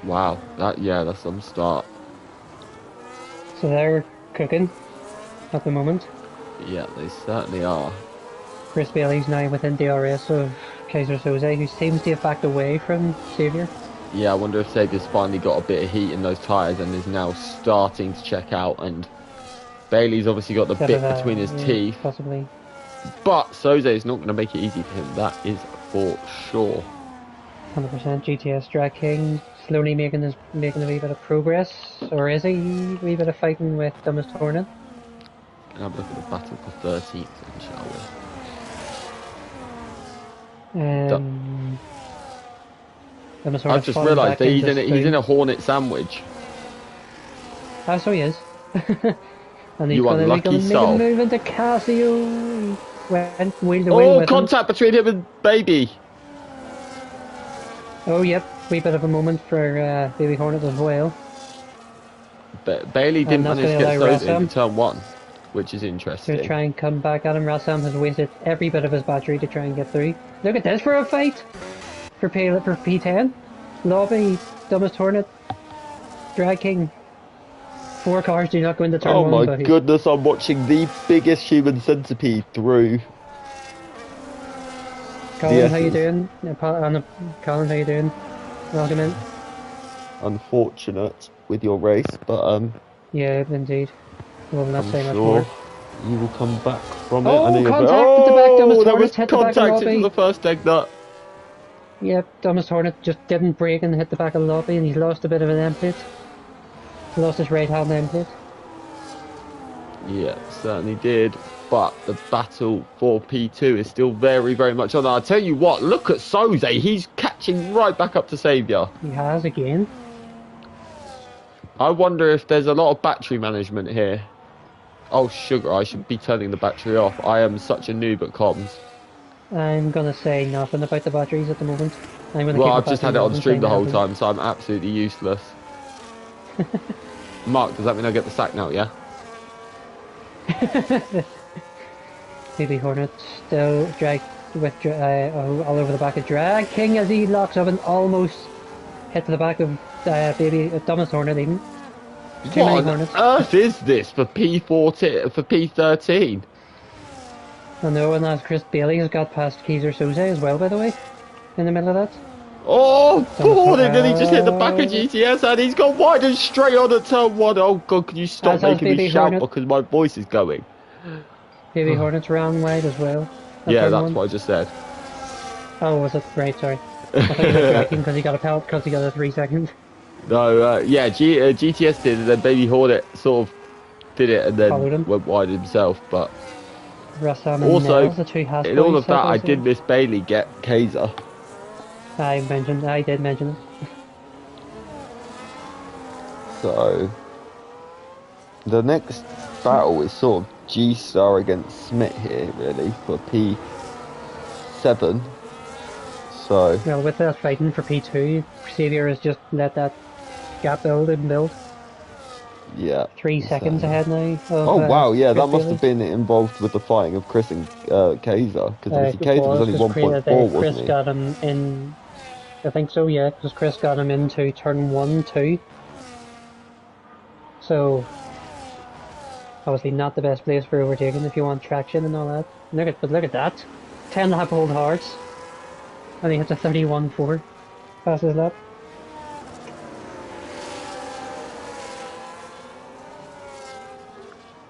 Wow, that's some start. So they're cooking at the moment. Yeah, they certainly are. Chris Bailey's now within DRS of Kaiser Soze, who seems to have backed away from Saviour. Yeah, I wonder if Saviour's finally got a bit of heat in those tyres and is now starting to check out, and Bailey's obviously got the bit between his teeth. Possibly. But Soze is not going to make it easy for him, that is for sure. 100% GTS Drag King, slowly making a wee bit of progress, or is he a wee bit of fighting with Dumbest Hornet? Have a look at the battle for 13th, then, shall we? I've just realised that he's in a Hornet sandwich. Oh, so he is. And he's you gonna unlucky make soul. a move into Casio. Went wheel to wheel Oh, with contact between him and Baby. Oh, yep. Wee bit of a moment for Baby Hornet as well. But Bailey didn't manage to get Soze into turn 1, which is interesting. To try and come back at him, Rassam has wasted every bit of his battery to try and get through. Look at this for a fight! For P10. Lobby, Dumbest Hornet, Drag King. 4 cars do not go into turn 1. Oh my goodness, I'm watching the biggest human centipede through. Colin, how you doing? Colin, how you doing? Welcome in. unfortunate with your race, but Yeah, indeed. Well, not I'm say much sure more. you will come back from it. I know Oh, you're contact at the back. Dumbest there was Hornets hit the back of the contact into lobby. the first egg nut. Yep, Dumbest Hornet just didn't break and hit the back of the lobby, and he's lost a bit of an end plate. He's lost his right hand end plate. Yeah, certainly did. But the battle for P2 is still very, very much on. I'll tell you what, look at Soze. He's catching right back up to Saviour. He has again. I wonder if there's a lot of battery management here. Oh, sugar, I should be turning the battery off. I am such a noob at comms. I'm gonna say nothing about the batteries at the moment. I'm gonna Well, keep the I've just had batteries it off on and stream say the whole nothing. time, so I'm absolutely useless. Mark, does that mean I get the sack now, yeah? Baby Hornet still drag with all over the back of Drag King as he locks up and almost hit to the back of Dumbest Hornet even. Too many What on Hornets. earth is this for P14, for P13? I know, and as Chris Bailey has got past Kaiser Soze as well, by the way, in the middle of that. Oh, God, and then he just hit the back of Uh, GTS and he's gone wide and straight on at turn 1. Oh, God, can you stop As has making me Baby shout Hornet. because my voice is going? Baby Hornets round wide as well. Yeah, turn that's one. what I just said. Oh, was it? Right, sorry. I thought you were tracking because he got a pelt because he got a 3 second. No, yeah, GTS did, and then Baby Hornet sort of did it and then Followed him. went wide himself. But Russell and also, Nels, the two Haas in all boys, of that, I so. did miss Bailey get Kaiser. I did mention it. So, the next battle is sort of G-Star against Smith here, really, for P7. So, Well, with that fighting for P2, Xavier has just let that gap build and build. yeah. 3 seconds ahead now. Oh, wow, yeah, Chris that must Bailey. have been involved with the fighting of Chris and Kaiser, because obviously It Kaiser was only because 1.4, Chris wasn't he? got him in. I think so, yeah, because Chris got him into turn 1, 2. So, obviously not the best place for overtaking if you want traction and all that. But look at that. 10 lap hold hearts. And he hits a 31.4. Passes lap.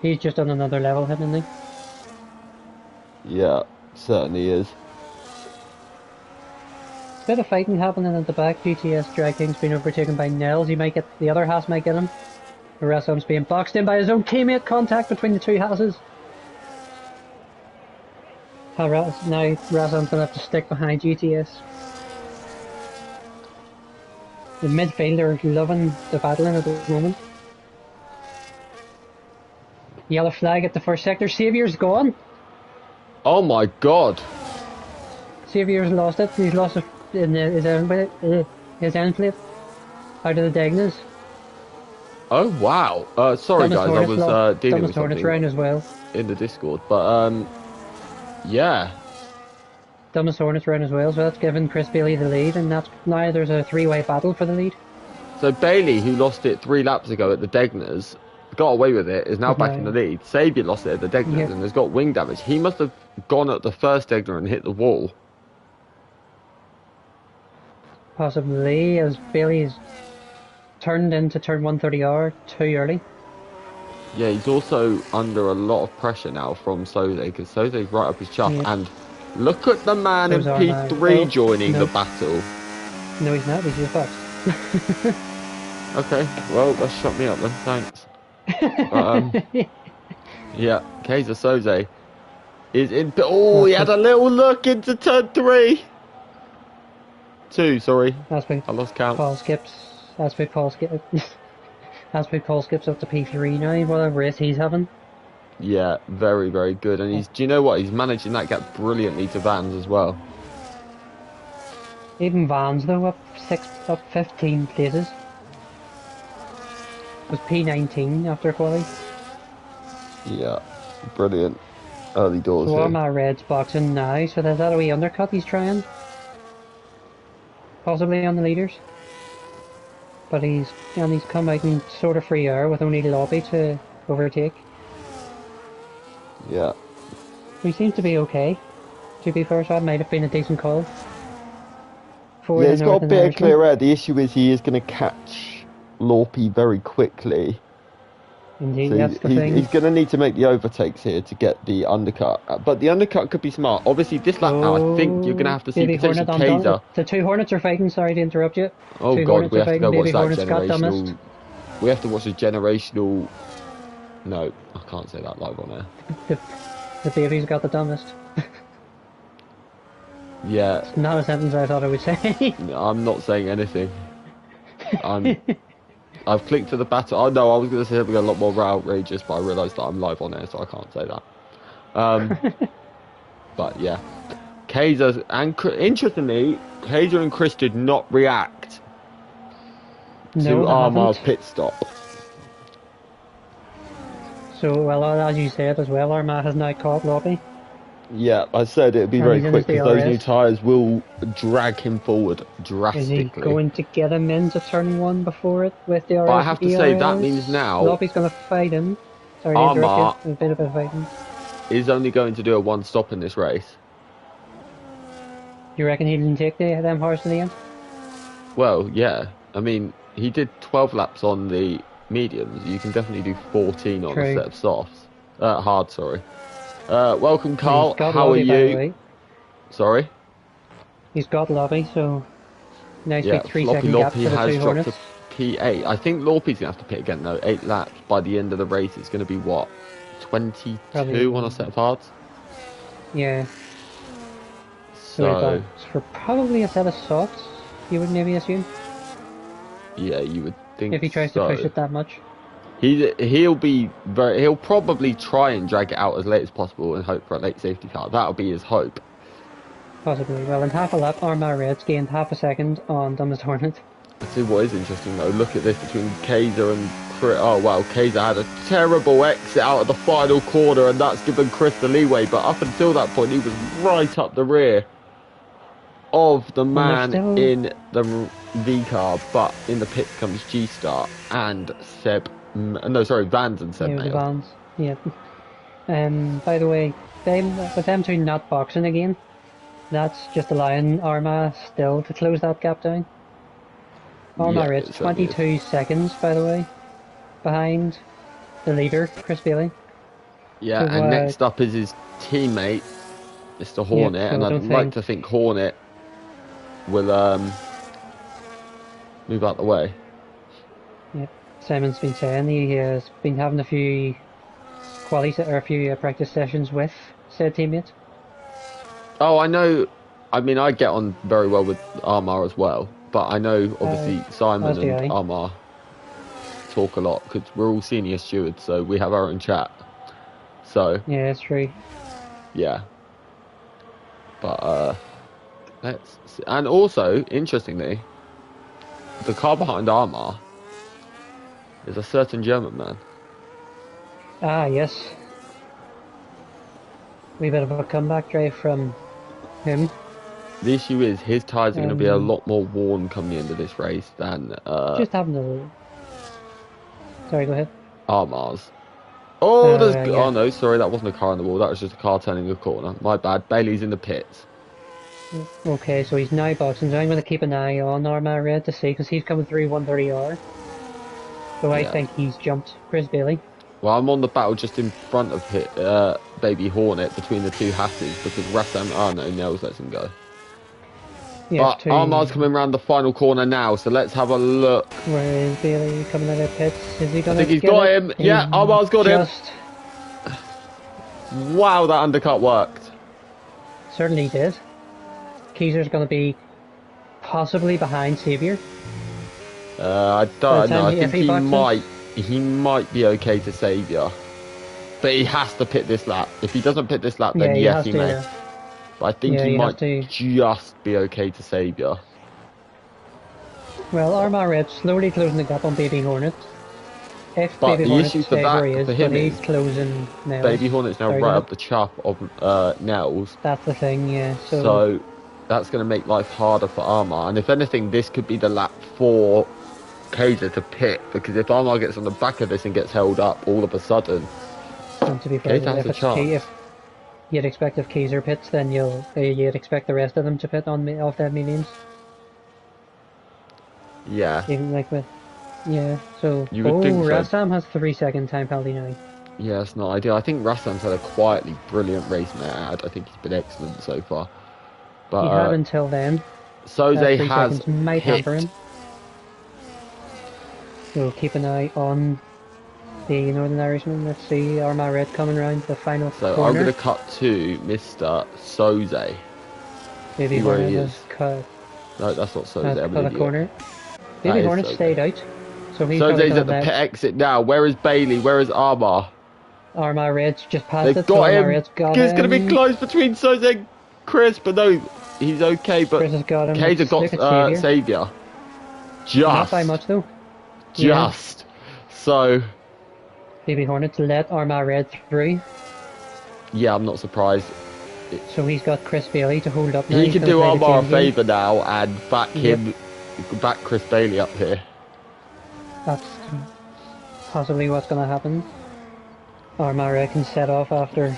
He's just on another level, hasn't he? Yeah, certainly is. Bit of fighting happening at the back. GTS Drag King's been overtaken by Nels. He might get the other Haas might get him. The rest of him's being boxed in by his own teammate. Contact between the two Haases. Now Rassam's gonna have to stick behind GTS. The midfield are loving the battling at the moment. Yellow flag at the first sector. Saviour's gone. Oh my God. Saviour's lost it. He's lost it in his end plate. Out of the Degnas. Oh wow. Sorry guys, I was dealing with Hornets something round as well. in the Discord, but yeah. Dumbest Hornets round as well, so that's given Chris Bailey the lead, and that's now there's a 3-way battle for the lead. So Bailey, who lost it 3 laps ago at the Degners, got away with it, is now back in the lead. Sabian lost it at the Degners and has got wing damage. He must have gone at the first Degner and hit the wall. Possibly, as Bailey's turned into turn 130R too early. Yeah, he's also under a lot of pressure now from Soze, because Soze's right up his chuff, and look at the man in P3 joining the battle. No, he's not, he's just boxed. Okay, well, that shut me up then, thanks. Yeah, Kaiser Soze is in. Oh, he had a little look into turn 3. 2, sorry. I lost count. Paul skips. That's why Paul skips up to P3 now. What a race he's having. Yeah, very, very good. And he's. Do you know what? He's managing that gap brilliantly to Vans as well. Even Vans though up 15 places. It was P19 after quali. Yeah, brilliant. Early doors. So my Reds boxing now. So there's that a wee undercut he's trying. Possibly on the leaders. But he's come out in sort of free air with only lobby to overtake. Yeah. He seems to be okay. To be fair, so that might have been a decent call. for Yeah, the he's got a Northern bit of Irishman. clear air. The issue is he is going to catch Lorpy very quickly. Indeed, So that's the thing. he's going to need to make the overtakes here to get the undercut. But the undercut could be smart. Obviously, this lap now, I think you're going to have to see Baby potentially Hornet on Kaiser. The two Hornets are fighting. Sorry to interrupt you. Oh Two God, Hornets we are have to fighting. go watch Baby that Hornets got dumbest. generational. We have to watch the generational. No, I can't say that live on air. The baby's got the dumbest. Yeah, It's not a sentence I thought I would say. I'm not saying anything. I've clicked to the battle. Oh no, I was going to say something a lot more outrageous, but I realised that I'm live on air, so I can't say that. But yeah, Kaiser and interestingly, Kaiser and Chris did not react to Armar's pit stop. So, well, as you said as well, Armagh has now caught Lobby. Yeah, I said it'd be And very he's in quick his because those DRS. new tyres will drag him forward drastically. Is he going to get him into turn one before it with the RS? But I have to say, that means now Lobby's going to fight him. Sorry to Armagh interrupt you. A bit of a fighting. is only going to do a one stop in this race. You reckon he didn't take them horse to the end? Well, yeah. I mean, he did 12 laps on the mediums. You can definitely do 14 on True. a set of softs. Hard, sorry. Welcome, Carl. He's got How Lobby, are by the you? way. Sorry? He's got Lobby, so nice Yeah, big 3 Floppy second gap Loppy for the has two dropped Hornets. to P8. I think Lorpy's going to have to pit again, though. 8 laps. By the end of the race, it's going to be, what, 22 Probably. on a set of hards? Yeah. So, For probably a set of softs, you would maybe assume, yeah, you would think if he tries so. to push it that much. He'll probably try and drag it out as late as possible and hope for a late safety car. That'll be his hope. Possibly. Well, in half a lap, Armagh Reds gained half a second on Dumbest Hornet. I see what is interesting though. Look at this between Kaiser and Chris. Oh wow, Kaiser had a terrible exit out of the final corner, and that's given Chris the leeway. But up until that point, he was right up the rear of the man still... in the V car. But in the pit comes G Star and Seb. No, sorry, Vans and Seb. Yeah, Vans. Yeah. By the way, with them two not boxing again, that's just allowing Armagh still to close that gap down. Armagh Reds 22 seconds, by the way, behind the leader, Chris Bailey. Yeah, So, and next up is his teammate, Mr. Hornet, Yeah, so and I I'd don't like to think Hornet will move out the way. Yeah, Simon's been saying he has been having a few practice sessions with said teammate. Oh, I know. I mean, I get on very well with Armagh as well, but I know obviously Simon as do and I. Armagh talk a lot because we're all senior stewards, so we have our own chat. So Yeah, that's true. yeah, but let's see. And also interestingly, the car behind Armagh is a certain German man. Ah, yes. Wee bit of a comeback drive from him. The issue is his tyres are going to be a lot more worn come the end of this race than Just having a... Sorry, go ahead. Armagh's. Oh, yeah. oh no, sorry, that wasn't a car on the wall. That was just a car turning a corner. My bad. Bailey's in the pits. Okay, so he's now boxing, so I'm going to keep an eye on Armagh Red to see, because he's coming through 130R. So I think he's jumped Chris Bailey. Well, I'm on the battle just in front of Baby Hornet between the two Hasses because Rassam, oh no, Nels lets him go. Yes, But Armagh's coming around the final corner now, so let's have a look. Where is Bailey coming out of pits? Is he going to I think he's got him. Yeah, Armagh's got him. Wow, that undercut worked. Certainly did. Kaiser's going to be possibly behind Xavier. I don't know. I think he he might be okay to Saviour. But he has to pit this lap. If he doesn't pit this lap, then yes, he may. But I think he might just be okay to Saviour. Well, Armagh Red slowly closing the gap on Baby Hornet. If But Baby the Hornet issue stays for that, where he is, for him but he's is closing now. Baby Hornet's now right up the chop of Nels. That's the thing, yeah. So that's going to make life harder for Armagh. And if anything, this could be the lap for Kaiser to pit, because if Armagh gets on the back of this and gets held up all of a sudden, and to be fair, if you'd expect if Kaiser pits, then you'd expect the rest of them to pit on off that mediums. Yeah. Even like with, yeah. So, You would think so. Rassam has 3-second time penalty now. Yeah, it's not ideal. I think Rassam's had a quietly brilliant race, mate. I think he's been excellent so far. But He had until then. Soze 3 has seconds might hit. hamper him. So keep an eye on the Northern Irishman. Let's see Armagh Red coming round the final So corner. I'm going to cut to Mr. Soze. Baby See where Hornet he has is. cut, No, that's not Soze. has I'm cut an a idiot. corner. That Baby is Hornet Soze. stayed out. So he's probably Soze's going at the to pit let exit now. Where is Bailey? Where is Armagh? Armagh Red's just passed They've it. So got Armagh him. Red's got It's going to be him. close between Soze and Chris, but no, he's okay. But Chris has got him. Kaiser got Look at Saviour. Saviour. Not by much though. Just. So, Baby Hornet to let Armagh Red through. yeah, I'm not surprised. So he's got Chris Bailey to hold up now. He He's can gonna do play the Armagh a chain game. favour now and back him, back Chris Bailey up here. That's possibly what's going to happen. Armagh Red can set off after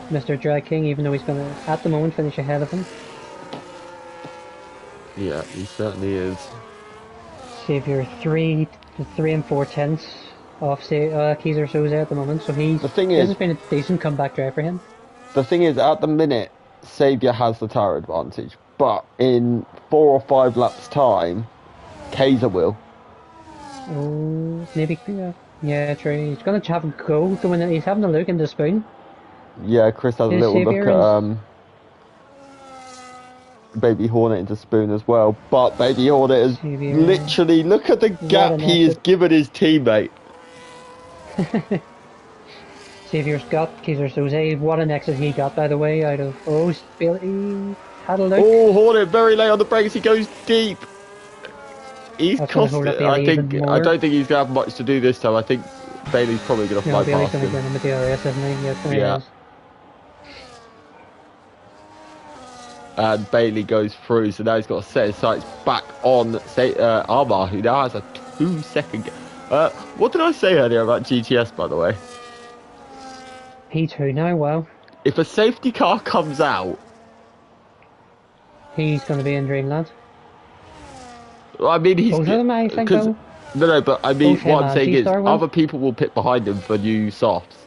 Mr. Drag King, even though he's going to, at the moment, finish ahead of him. Yeah, he certainly is. Saviour 3 and 4/10 off Kaiser Soze at the moment, so he's. The thing this is- has been a decent comeback drive for him. The thing is, at the minute, Saviour has the tyre advantage, but in 4 or 5 laps' time, Kaiser will. Oh, maybe. Yeah, true. He's going to have a go. He's having a look in the spoon. Yeah, Chris has a Is little Saviour look at Baby Hornet into Spoon as well, but Baby Hornet is Saviour. literally, look at the gap an he has exit. given his teammate. Saviour's got Kaiser Soze. What an exit he got, by the way, out of. Oh, Bailey had a look. Oh, Hornet very late on the brakes, he goes deep. He's That's gonna cost hold up it. Bailey even I more. don't think he's going to have much to do this time. I think Bailey's probably going to fly No, Bailey's past going to him. get him with the RS, isn't he? Yes, there he Yeah. is. And Bailey goes through, so now he's got to set his sights back on Armagh, who now has a 2-second gap. What did I say earlier about GTS, by the way? P2 now, wow. If a safety car comes out, He's going to be in Dreamland. I mean, he's... Both of them, I think, 'cause- though. No, but I mean, Both him what I'm and saying is, G-Star will. other people will pit behind him for new softs.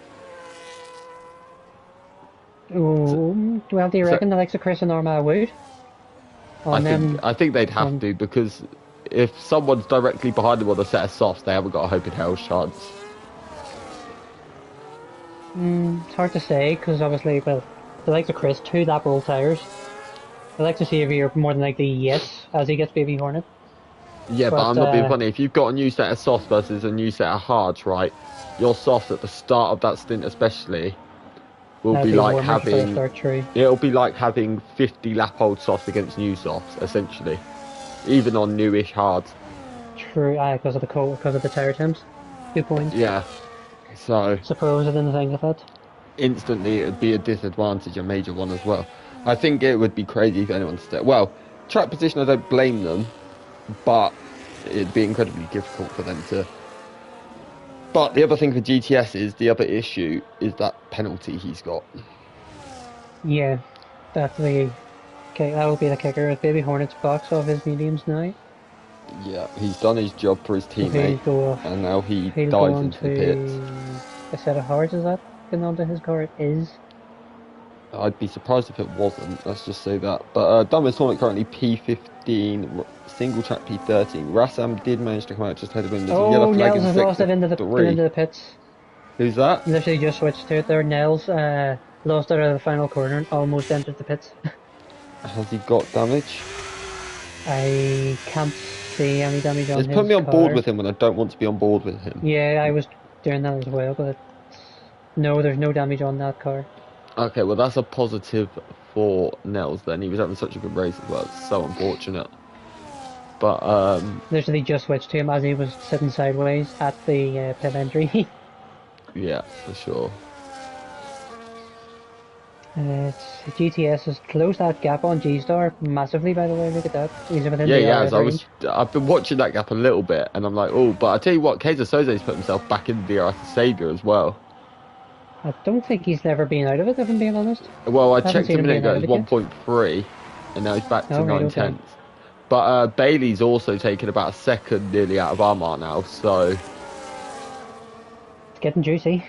Oh, well, do you reckon the likes of Chris and Armagh would? I think they'd have to, because if someone's directly behind them on a set of softs, they haven't got a hope in hell's chance. It's hard to say, because obviously, well, the likes of Chris, 2 lap roll tyres. I like to see if you're more than likely yes, as he gets Baby Hornet. Yeah, but But, I'm not being funny. If you've got a new set of softs versus a new set of hards, right, your softs at the start of that stint especially will That'd be like warmer for the having... start, true. It'll be like having 50 lap old softs against new softs, essentially. Even on newish hards. True, because of the tyre temps. Good point. Yeah. So, Suppose I didn't think of that. instantly it would be a disadvantage, a major one as well. I think it would be crazy if anyone stayed. Well, track position, I don't blame them, but it'd be incredibly difficult for them to. But the other thing for GTS is, the other issue is that penalty he's got. Yeah, that's the. Okay, that will be the kicker. Baby Hornet's box off his mediums now. Yeah, he's done his job for his He'll teammate, go off. and now he He'll go dives on into the pits. to a set of hards. Is that going onto his car? It is. I'd be surprised if it wasn't, let's just say that. But Dumbest Hornet currently P15, single track P13. Rassam did manage to come out just ahead of him. There's a yellow Oh, flag Nels in has lost it into the sector 3. pits. Who's that? Literally just switched to it there. Nels lost it out of the final corner and almost entered the pits. Has he got damage? I can't see any damage on It's his put me on board car. with him when I don't want to be on board with him. Yeah, I was doing that as well, but no, there's no damage on that car. Okay, well that's a positive for Nels then. He was having such a good race as well. It's so unfortunate. But, Literally just switched to him as he was sitting sideways at the pit entry. yeah, for sure. GTS has closed that gap on G-Star massively, by the way. Look at that. He's within Yeah, the he has. RS range. I've been watching that gap a little bit, and I'm like, oh, but I tell you what, Kaiser Soze's put himself back into the RS Saviour as well. I don't think he's never been out of it, if I'm being honest. Well, I Haven't checked seen a him minute being ago, out it of was it 1.3, and now he's back to Oh, right, 9 okay. tenths. But Bailey's also taken about a second nearly out of Armar now, so It's getting juicy.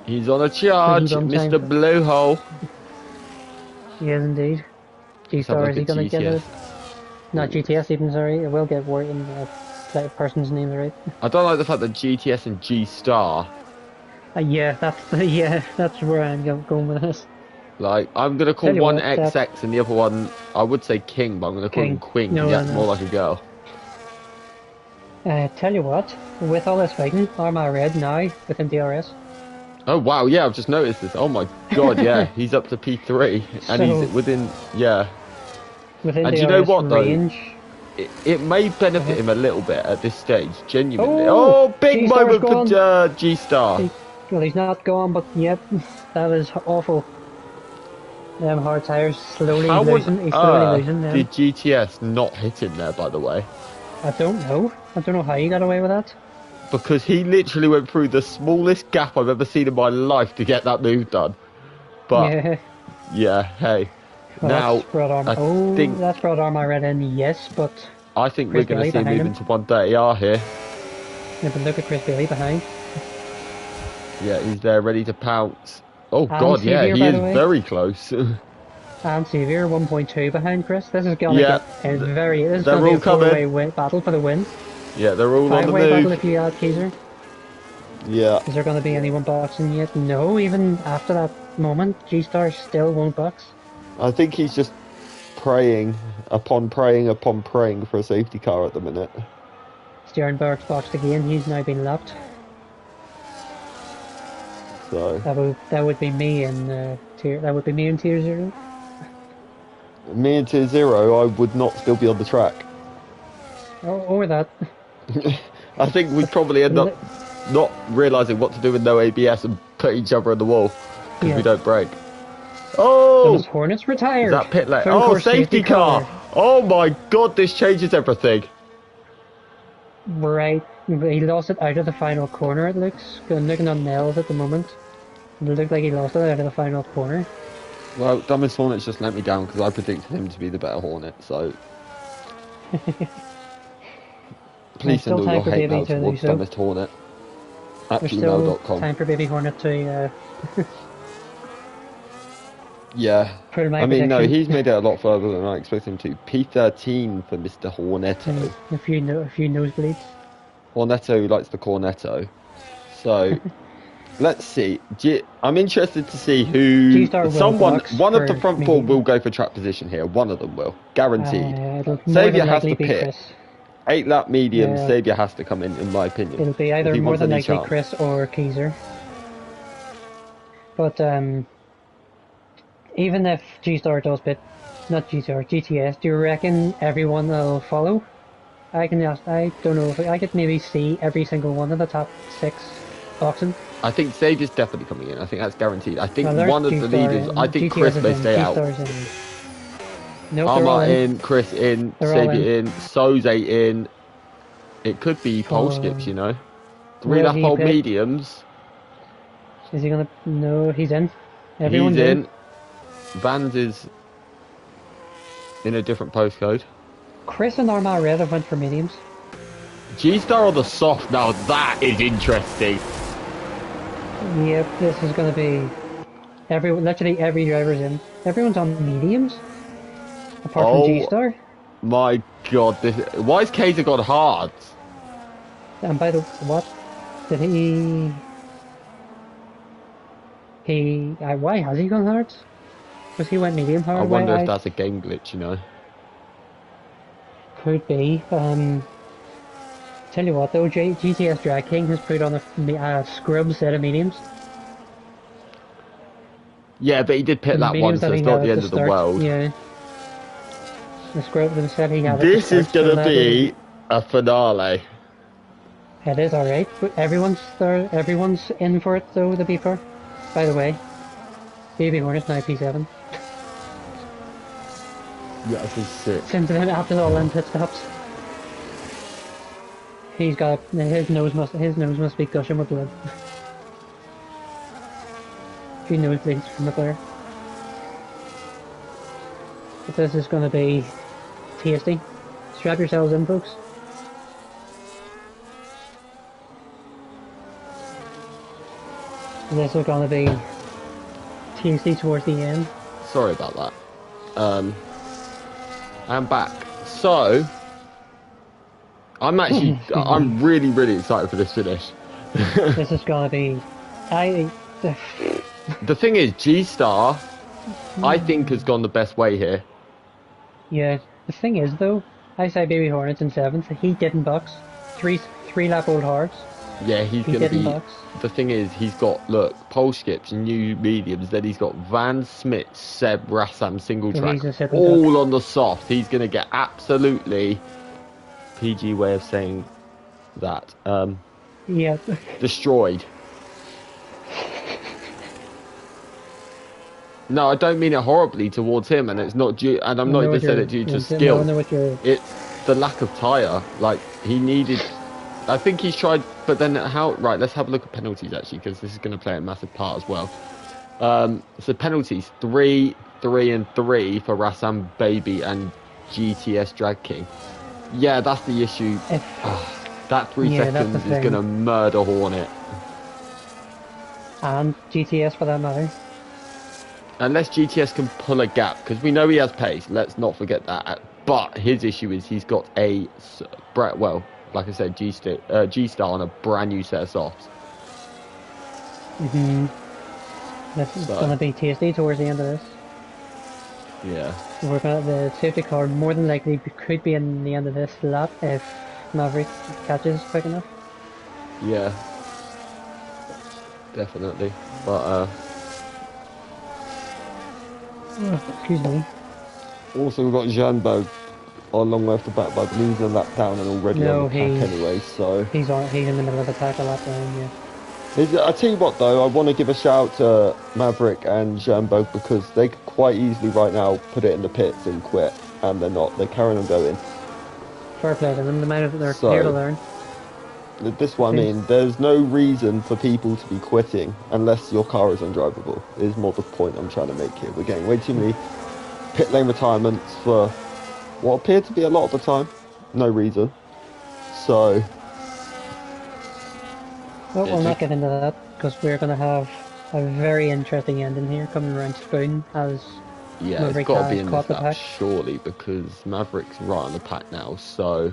he's on a charge, Bum time. Mr. Blue Hole. He is indeed. Let's have a G-Star, look is he at going to get it? GTS. Not GTS even, sorry. It will get word in the person's name, right? I don't like the fact that GTS and G-Star. Yeah, that's where I'm going with this. Like, I'm going to call Tell you one what, XX and the other one, I would say King, but I'm going to call him Queen. No, Yeah, no. more like a girl. Tell you what, with all this fighting, Armor Red now within DRS. Oh, wow, yeah, I've just noticed this. Oh, my God, yeah, he's up to P3. And So- he's within, yeah. Within And DRS you know what, though? range. It may benefit him a little bit at this stage, genuinely. Oh, Oh, big G-Star's moment for G-Star. Well, he's not gone, but yep, that is awful. Them hard tires slowly How losing. He's slowly losing them. did GTS not hit him there, by the way? I don't know. I don't know how he got away with that. Because he literally went through the smallest gap I've ever seen in my life to get that move done. But, yeah hey. Well, Now, that's brought Armor. That's brought Armor Red in, yes, but I think Chris we're going to Bailey see him behind move him. into 130R here. yeah, but look at Chris Bailey behind. Yeah, he's there ready to pounce. Oh, And God, yeah, Xavier, he by is the way. very close. And Xavier 1.2 behind Chris. This is going to Yeah, get a very. This is they're going to be a all coming. four-way battle for the win. Yeah, they're all on the Five-way battle move. if you add Kaiser. Yeah. Is there going to be anyone boxing yet? No, even after that moment, G-Star still won't box. I think he's just praying upon for a safety car at the minute. Sternberg's boxed again. He's now been lapped. So That would be me in tier. That would be me in tier 0. me and Tier 0, I would not still be on the track. Or that. I think we'd probably end up not realising what to do with no ABS and put each other in the wall because Yeah. we don't brake. Oh! Thomas Hornets retired. Is that pit lane? Full Oh, course safety car! Oh my God, this changes everything. Right. He lost it out of the final corner, it looks. I'm looking on Nels at the moment. It looked like he lost it out of the final corner. Well, Dumbest Hornet's just let me down because I predicted him to be the better Hornet, so... Please send still all time your for hate Baby mail to towards do so. Dumbest Hornet at There's still gmail.com. time for Baby Hornet to Yeah. prove my I mean, no, prediction. he's made it a lot further than I expected him to. P13 for Mr. Hornetto. A few nosebleeds. Hornetto likes the Cornetto. So, let's see. I'm interested to see who... G-Star will box One of the for front four me. will go for track position here. One of them will. Guaranteed. It'll more Saviour than has likely to be pit. Chris. 8-lap medium, Yeah. Saviour has to come in my opinion. It'll be if either he more wants than any likely chance. Chris or Kaiser. But even if G-Star does pit, not G-Star, GTS, do you reckon everyone will follow? I don't know if I could maybe see every single one of the top 6 boxing. I think Saviour's definitely coming in. I think that's guaranteed. I think Well, there's one of the G-Star leaders... in, I think GTS Chris is may in, stay out. G-Star's in. Nope, they're all Armar in. in, Chris in, They're all Saviour in, Soze in. It could be pole skips, you know. 3-lap he pole pit? mediums. Is he gonna? No, he's in. Everyone's He's in. Vans is in a different postcode. Chris and Armar Red have went for mediums. G-Star on the soft, now that is interesting. Yep, this is gonna be literally every driver's in. Everyone's on mediums, apart Oh. from G-Star. My God, why has Kaiser got hard? And by the what? Did he? Why has he gone hard? Because he went medium hard. I wonder why if that's a game glitch, you know. could be. Tell you what though, GTS Drag King has put on a scrub set of mediums. Yeah, but he did pit The that mediums once, so that it's he not had the at end of the start, world. Yeah. The scrub that said he had. This is going to be a finale. It is alright, but everyone's there. Everyone's in for it though. The beeper. By the way, Baby Hornet's now P7. Yeah, this is sick. Since then, after all them pit stops, he's got his nose must be gushing with blood. A few nosebleeds from the player. But this is going to be tasty. Strap yourselves in, folks. This is going to be tasty towards the end. Sorry about that. I'm back. So, I'm actually, I'm really, really excited for this finish. This is going to be... The thing is, G-Star, I think, has gone the best way here. Yeah, the thing is, though, I say Baby Hornets in 7th. He didn't box. Three lap old hearts. Yeah, he's He going to didn't be... box. The thing is, he's got, look, pole skips, new mediums, then he's got Van Smith, Seb, Rassam, single So track, he's a separate all duck. on the soft. He's going to get absolutely, PG way of saying that, Yeah. destroyed. No, I don't mean it horribly towards him, and it's not due, and I'm not even saying it due to skill. It's the lack of tyre. Like, he needed... I think he's tried, but then how... Right, let's have a look at penalties, actually, because this is going to play a massive part as well. So penalties, 3, 3 and 3 for Rassam Baby and GTS Drag King. Yeah, that's the issue. That 3 seconds is going to murder Hornet. And GTS for that matter. Unless GTS can pull a gap, because we know he has pace, let's not forget that. But his issue is he's got a... Well... Like I said, G-Star on a brand new set of softs. This is going to be tasty towards the end of this. Yeah. We're going to, the safety car more than likely could be in the end of this lap if Maverick catches quick enough. Yeah. Definitely. But, excuse me. Also, we've got Jeanbo a long way off the back, but I believe he's a lap down and already on the pack anyway, so... He's in the middle of attack a lap down, yeah. I tell you what though, I want to give a shout to Maverick and Jeanbo because they could quite easily right now put it in the pits and quit, and they're not. They're carrying on going. Fair play to them, they're here to learn. This is what I mean, there's no reason for people to be quitting unless your car is undrivable, is more the point I'm trying to make here. We're getting way too many pit lane retirements for what appeared to be a lot of the time. No reason. So... Well, we'll not get into that, because we're going to have a very interesting ending here coming around Spoon as Maverick it's got to be in this lap, surely, because Maverick's right on the pack now, so...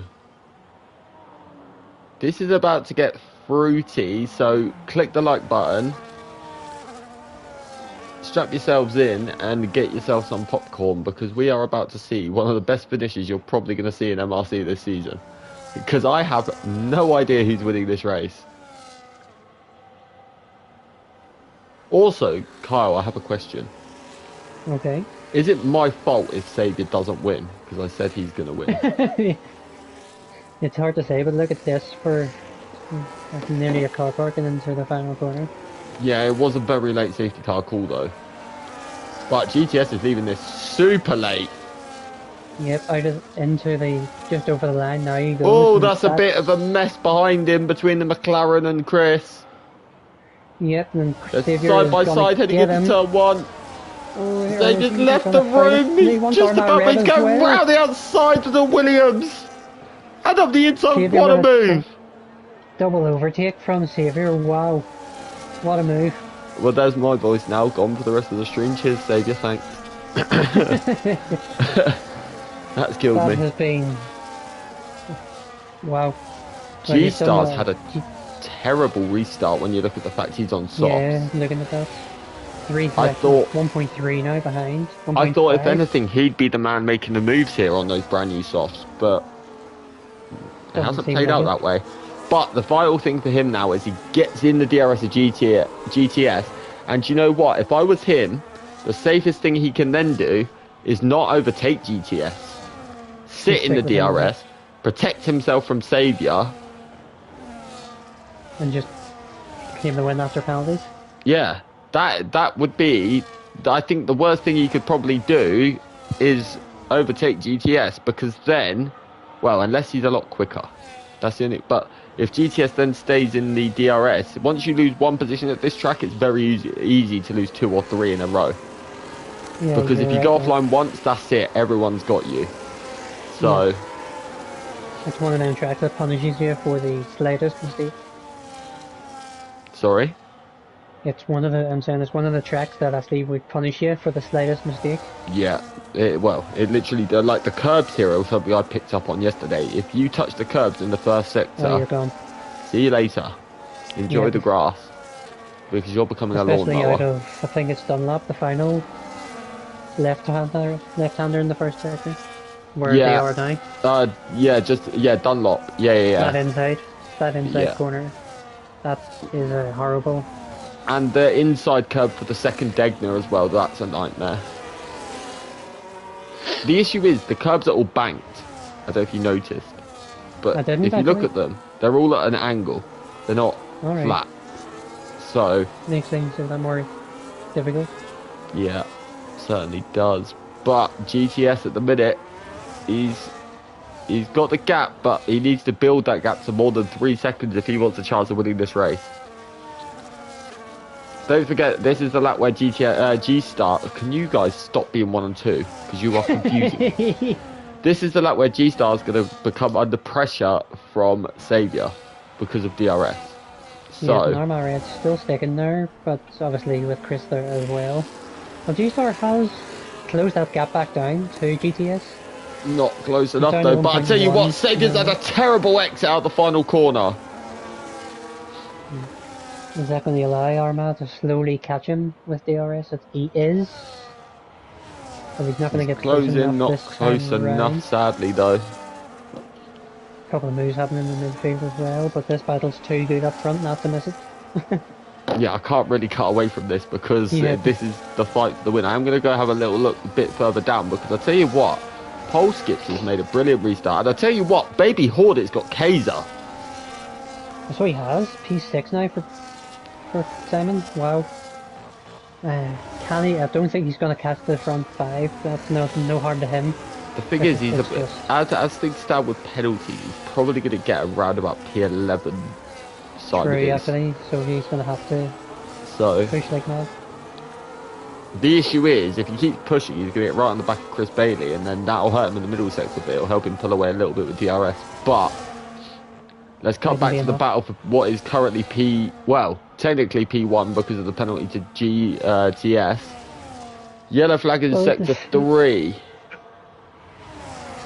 This is about to get fruity, so click the like button. Strap yourselves in and get yourself some popcorn because we are about to see one of the best finishes you're probably going to see in MRC this season. Because I have no idea who's winning this race. Also, Kyle, I have a question. Okay. Is it my fault if Xavier doesn't win? Because I said he's going to win. It's hard to say, but look at this for nearly a car park and into the final corner. Yeah, it was a very late safety car call though. But GTS is leaving this super late. Yep, into the just over the line. Now you go. Oh, that's a bit of a mess behind him between the McLaren and Chris. Yep, and they're side by side heading into turn 1. Oh, they just left the room. He's just about to go round the outside of the Williams. And up the inside. What a move! Double overtake from Xavier. Wow. What a move. Well, there's my voice now, gone for the rest of the stream. Cheers, Xavier, thanks. That's killed me. That has been... Wow. G-Star's had a terrible restart when you look at the fact he's on softs. Yeah, looking at that. I thought 1.3 now behind. 1. I thought 5. if anything, he'd be the man making the moves here on those brand new softs, but it hasn't played out that way. But the vital thing for him now is he gets in the DRS of GTS, and you know what? If I was him, the safest thing he can then do is not overtake GTS, sit in the DRS, protect himself from Xavier, and just claim the win after penalties. Yeah, that would be. I think the worst thing he could probably do is overtake GTS because then, well, unless he's a lot quicker, that's the only. But if GTS then stays in the DRS, once you lose one position at this track, it's very easy to lose 2 or 3 in a row. Yeah, because if you go offline once, that's it. Everyone's got you. So, It's one of them tracks that punishes you for the slightest mistake. Sorry? I'm saying it's one of the tracks that actually would punish you for the slightest mistake. Yeah. It literally, like the curbs here are something I picked up on yesterday. If you touch the curbs in the first sector, Oh, you're gone. see you later. Enjoy Yeah. the grass. Because you're becoming Especially a lawnmower. out of, I think it's Dunlop, the final left-hander in the first sector. Where they are now. Dunlop. Yeah. That inside corner. That is horrible. And the inside curb for the second Degner as well, that's a nightmare. The issue is, the curbs are all banked. I don't know if you noticed. But if you look at them, they're all at an angle. They're not flat. So... makes things a lot more difficult. Yeah, certainly does. But GTS at the minute, he's got the gap, but he needs to build that gap to more than 3 seconds if he wants a chance of winning this race. Don't forget, this is the lap where G-Star... Can you guys stop being 1 and 2? Because you are confusing. This is the lap where G-Star is going to become under pressure from Saviour because of DRS. So... Yeah, Arma Red's still sticking there, but obviously with Chris there as well. Well, G-Star has closed that gap back down to GTS. Not close enough though, but I tell you what, Saviour's had a terrible exit out of the final corner. Is that going to allow Arma to slowly catch him with DRS? He is. But he's not going to get close enough. Not close enough, sadly though. A couple of moves happening in the midfield as well, but this battle's too good up front not to miss it. Yeah, I can't really cut away from this because this is the fight for the win. I'm going to go have a little look a bit further down because I tell you what, Pole Skips has made a brilliant restart, and I tell you what, Baby Hordit's got Kaiser. So he has P6 now for Simon. Wow. Can he? I don't think he's going to catch the front 5. That's no harm to him. The thing is, he's as things stand with penalties, he's probably going to get around about P11 side. True, actually. So he's going to have to push like mad. The issue is, if he keeps pushing, he's going to get right on the back of Chris Bailey, and then that'll hurt him in the middle sector bit. It'll help him pull away a little bit with DRS. But let's come back to the battle for what is currently technically P1 because of the penalty to GTS. Yellow flag in sector 3.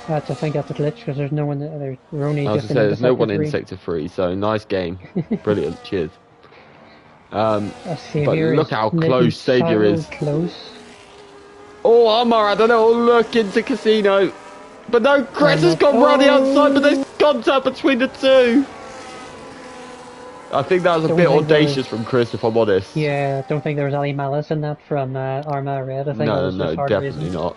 I think that's a glitch because there's no one there. There's no one in sector 3, so nice game. Brilliant, cheers. But look how close Saviour is. Oh, Omar had a little look into Casino. But no, Chris has gone round the outside, but there's contact between the two. I think that was a bit audacious from Chris, if I'm honest. Yeah, don't think there was any malice in that from Arma Red. I think no, definitely not.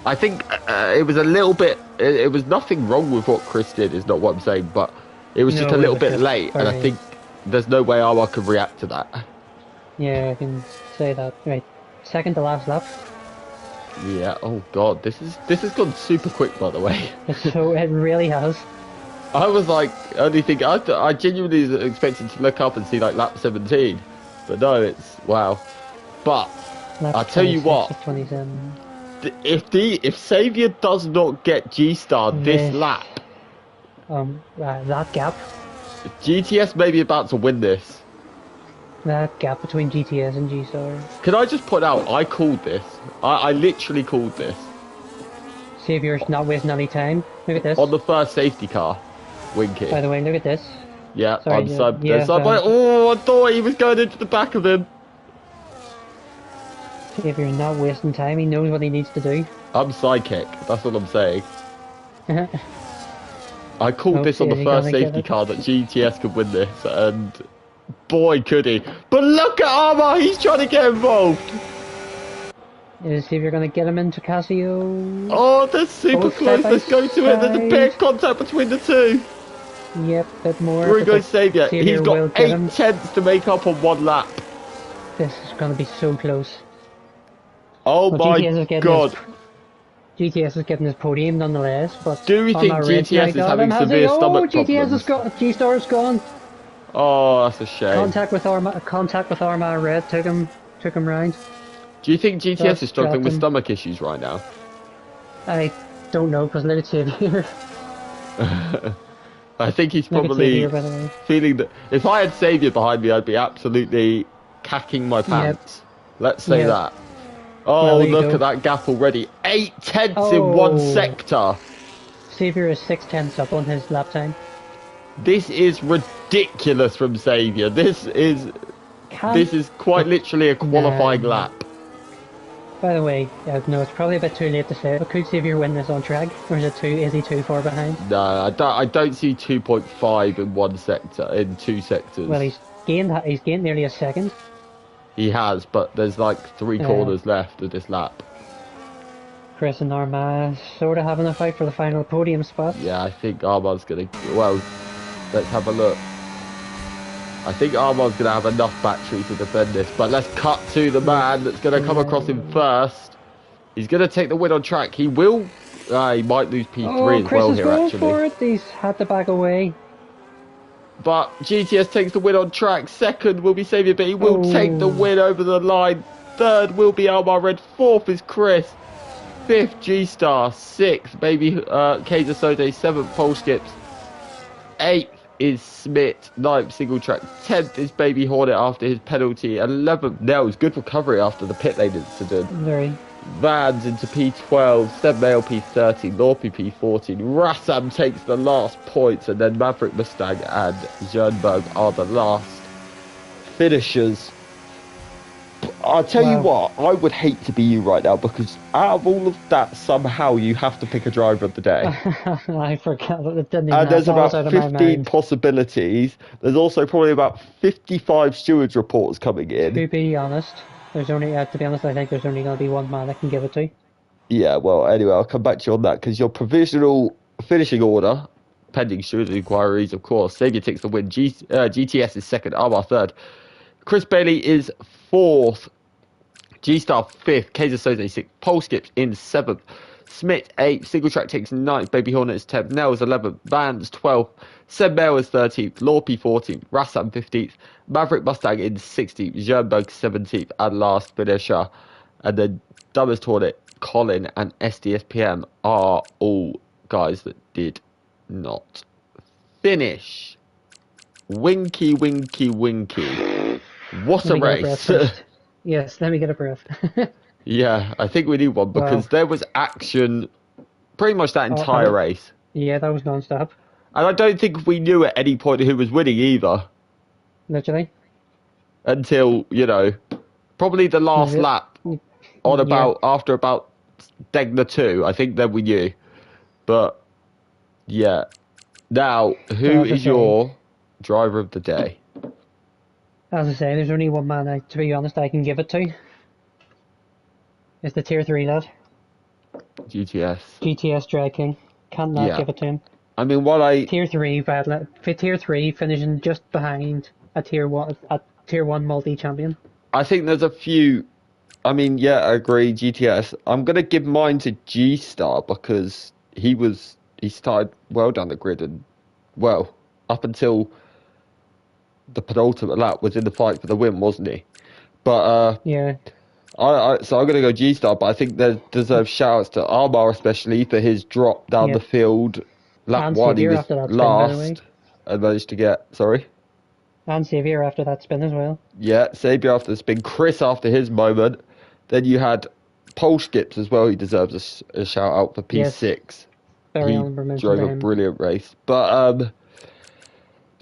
I think it was a little bit... It was nothing wrong with what Chris did, is not what I'm saying, but it was just a little bit late, and I think there's no way Arma could react to that. Yeah, I can say that. Right, second to last lap. Yeah, oh god, this has gone super quick, by the way. So it really has. I was like, I genuinely was expecting to look up and see like lap 17, but no, it's wow. But I tell you what, if Saviour does not get G-Star this lap, that gap, GTS may be about to win this. That gap between GTS and G-Star. Can I just point out, I called this. I literally called this. Saviour's not wasting any time. Look at this. On the first safety car. Winky. By the way, look at this. Yeah, sorry, I thought he was going into the back of him. Saviour's not wasting time. He knows what he needs to do. I'm sidekick. That's what I'm saying. I called this on the first safety car that GTS could win this, and boy could he. But look at Arma, he's trying to get involved. Is Saviour going to get him into Casio? Oh, they're super close. Let's go to it. There's a bit of contact between the two. Yep, a bit more. Here we go, Saviour. He's got 8 tenths to make up on 1 lap. This is going to be so close. Oh my god. GTS is getting his podium nonetheless, but do we think GTS is having severe stomach problems? G-Star is gone. Oh, that's a shame. Contact with Arma Red took him round. Do you think GTS is struggling with stomach issues right now? I don't know, because look at Saviour. I think he's Look at Xavier, probably by the way. feeling that if I had Saviour behind me, I'd be absolutely cacking my Yep. pants. Let's say Yep. that. Well, Oh, there you look go. at that gap already. 8/10 in one Oh, sector. Xavier is 6/10 up on his lap time. This is ridiculous from Saviour. Can't. This is quite literally a qualifying Nah. lap. By the way, no, it's probably a bit too late to say it, but could Xavier win this on track? Or is he too far behind? No, I don't see 2.5 in one sector, in two sectors. Well, he's gained nearly a second. He has, but there's like 3 Uh, corners left of this lap. Chris and Norma sort of having a fight for the final podium spot. Yeah, I think Armand's going to... Well, let's have a look. I think Armand's going to have enough battery to defend this. But let's cut to the man that's going to come across him first. He's going to take the win on track. He will... he might lose P3 as Chris well is here, going actually. for it. He's had to back away. But GTS takes the win on track. Second will be Saviour, but he will take the win over the line. Third will be Almar Red. Fourth is Chris. Fifth, G-Star. Sixth, maybe Kaiser Sode. Seventh, Pole Skips. Eighth is Smith. Ninth, Single Track. 10th is Baby Hornet after his penalty. 11th, Nels. Good recovery after the pit lane incident. Very. Vans into P12, Seb Mail P13, Lorpy P14, Rassam takes the last points, and then Maverick Mustang and Jernberg are the last finishers. I'll tell you what, I would hate to be you right now, because out of all of that, somehow you have to pick a driver of the day. I forgot. It didn't even And there's about out of my 15 mind. possibilities. There's also probably about 55 stewards reports coming in. To be honest, there's only, to be honest, I think there's only going to be one man I can give it to. Yeah, well, anyway, I'll come back to you on that, because your provisional finishing order, pending steward inquiries, of course. Saviour takes the win. GTS is second. Armar third. Chris Bailey is fourth. G-Star fifth. Kaiser Soze sixth. Pole Skips in seventh. Smith 8th. Single Track takes 9th. Baby Hornet is 10th. Nels 11th. Vans 12th. Seb Mail is 13th. Lorpy 14th. Rassam 15th. Maverick Mustang in 16th. Jernberg 17th. And last finisher. And then Dumbest Hornet, Colin, and SDSPM are all guys that did not finish. Winky, winky, winky. What a race. Yes, let me get a breath. Yeah, I think we need one, because there was action pretty much that entire race. Yeah, that was non-stop. And I don't think we knew at any point who was winning either. Literally. Until, probably the last lap after about Degner 2. I think then we knew. But, yeah. Now, who is your driver of the day? As I say, there's only one man, to be honest, I can give it to. It's the Tier 3 lad. GTS Drag King. Can't not give it to him. I mean, Tier 3 Tier 3 finishing just behind a Tier 1 multi-champion. I think there's a few... I mean, yeah, I agree, GTS. I'm going to give mine to G-Star, because he started well down the grid, and, well, up until the penultimate lap was in the fight for the win, wasn't he? But, yeah. So I'm going to go G-Star, but I think there deserves shout-outs to Armar, especially, for his drop down the field. Lap 1, he was last, and managed to get... Sorry? And Xavier after that spin as well. Yeah, Xavier after the spin, Chris after his moment. Then you had Pole Skips as well, he deserves a shout-out for P6. Yes. Very he drove a brilliant race. But,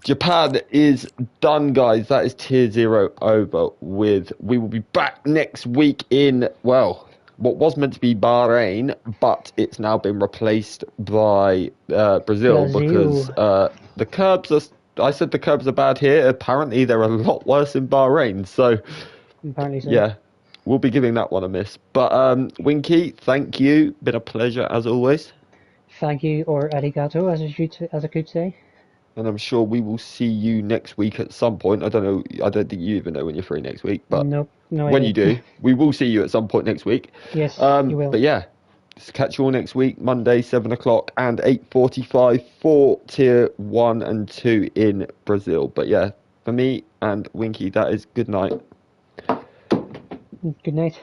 Japan is done, guys. That is Tier 0 over with. We will be back next week in, well, what was meant to be Bahrain, but it's now been replaced by Brazil, because the curbs are... I said the curbs are bad here. Apparently, they're a lot worse in Bahrain. So, apparently so. Yeah, we'll be giving that one a miss. But, Winky, thank you. Been a pleasure, as always. Thank you, or arigato, as I could say. And I'm sure we will see you next week at some point. I don't know. I don't think you even know when you're free next week. But nope, no when idea. you do, we will see you at some point next week. Yes, you will. But yeah, just catch you all next week, Monday, 7 o'clock and 8:45 for Tier 1 and 2 in Brazil. But yeah, for me and Winky, that is good night. Good night.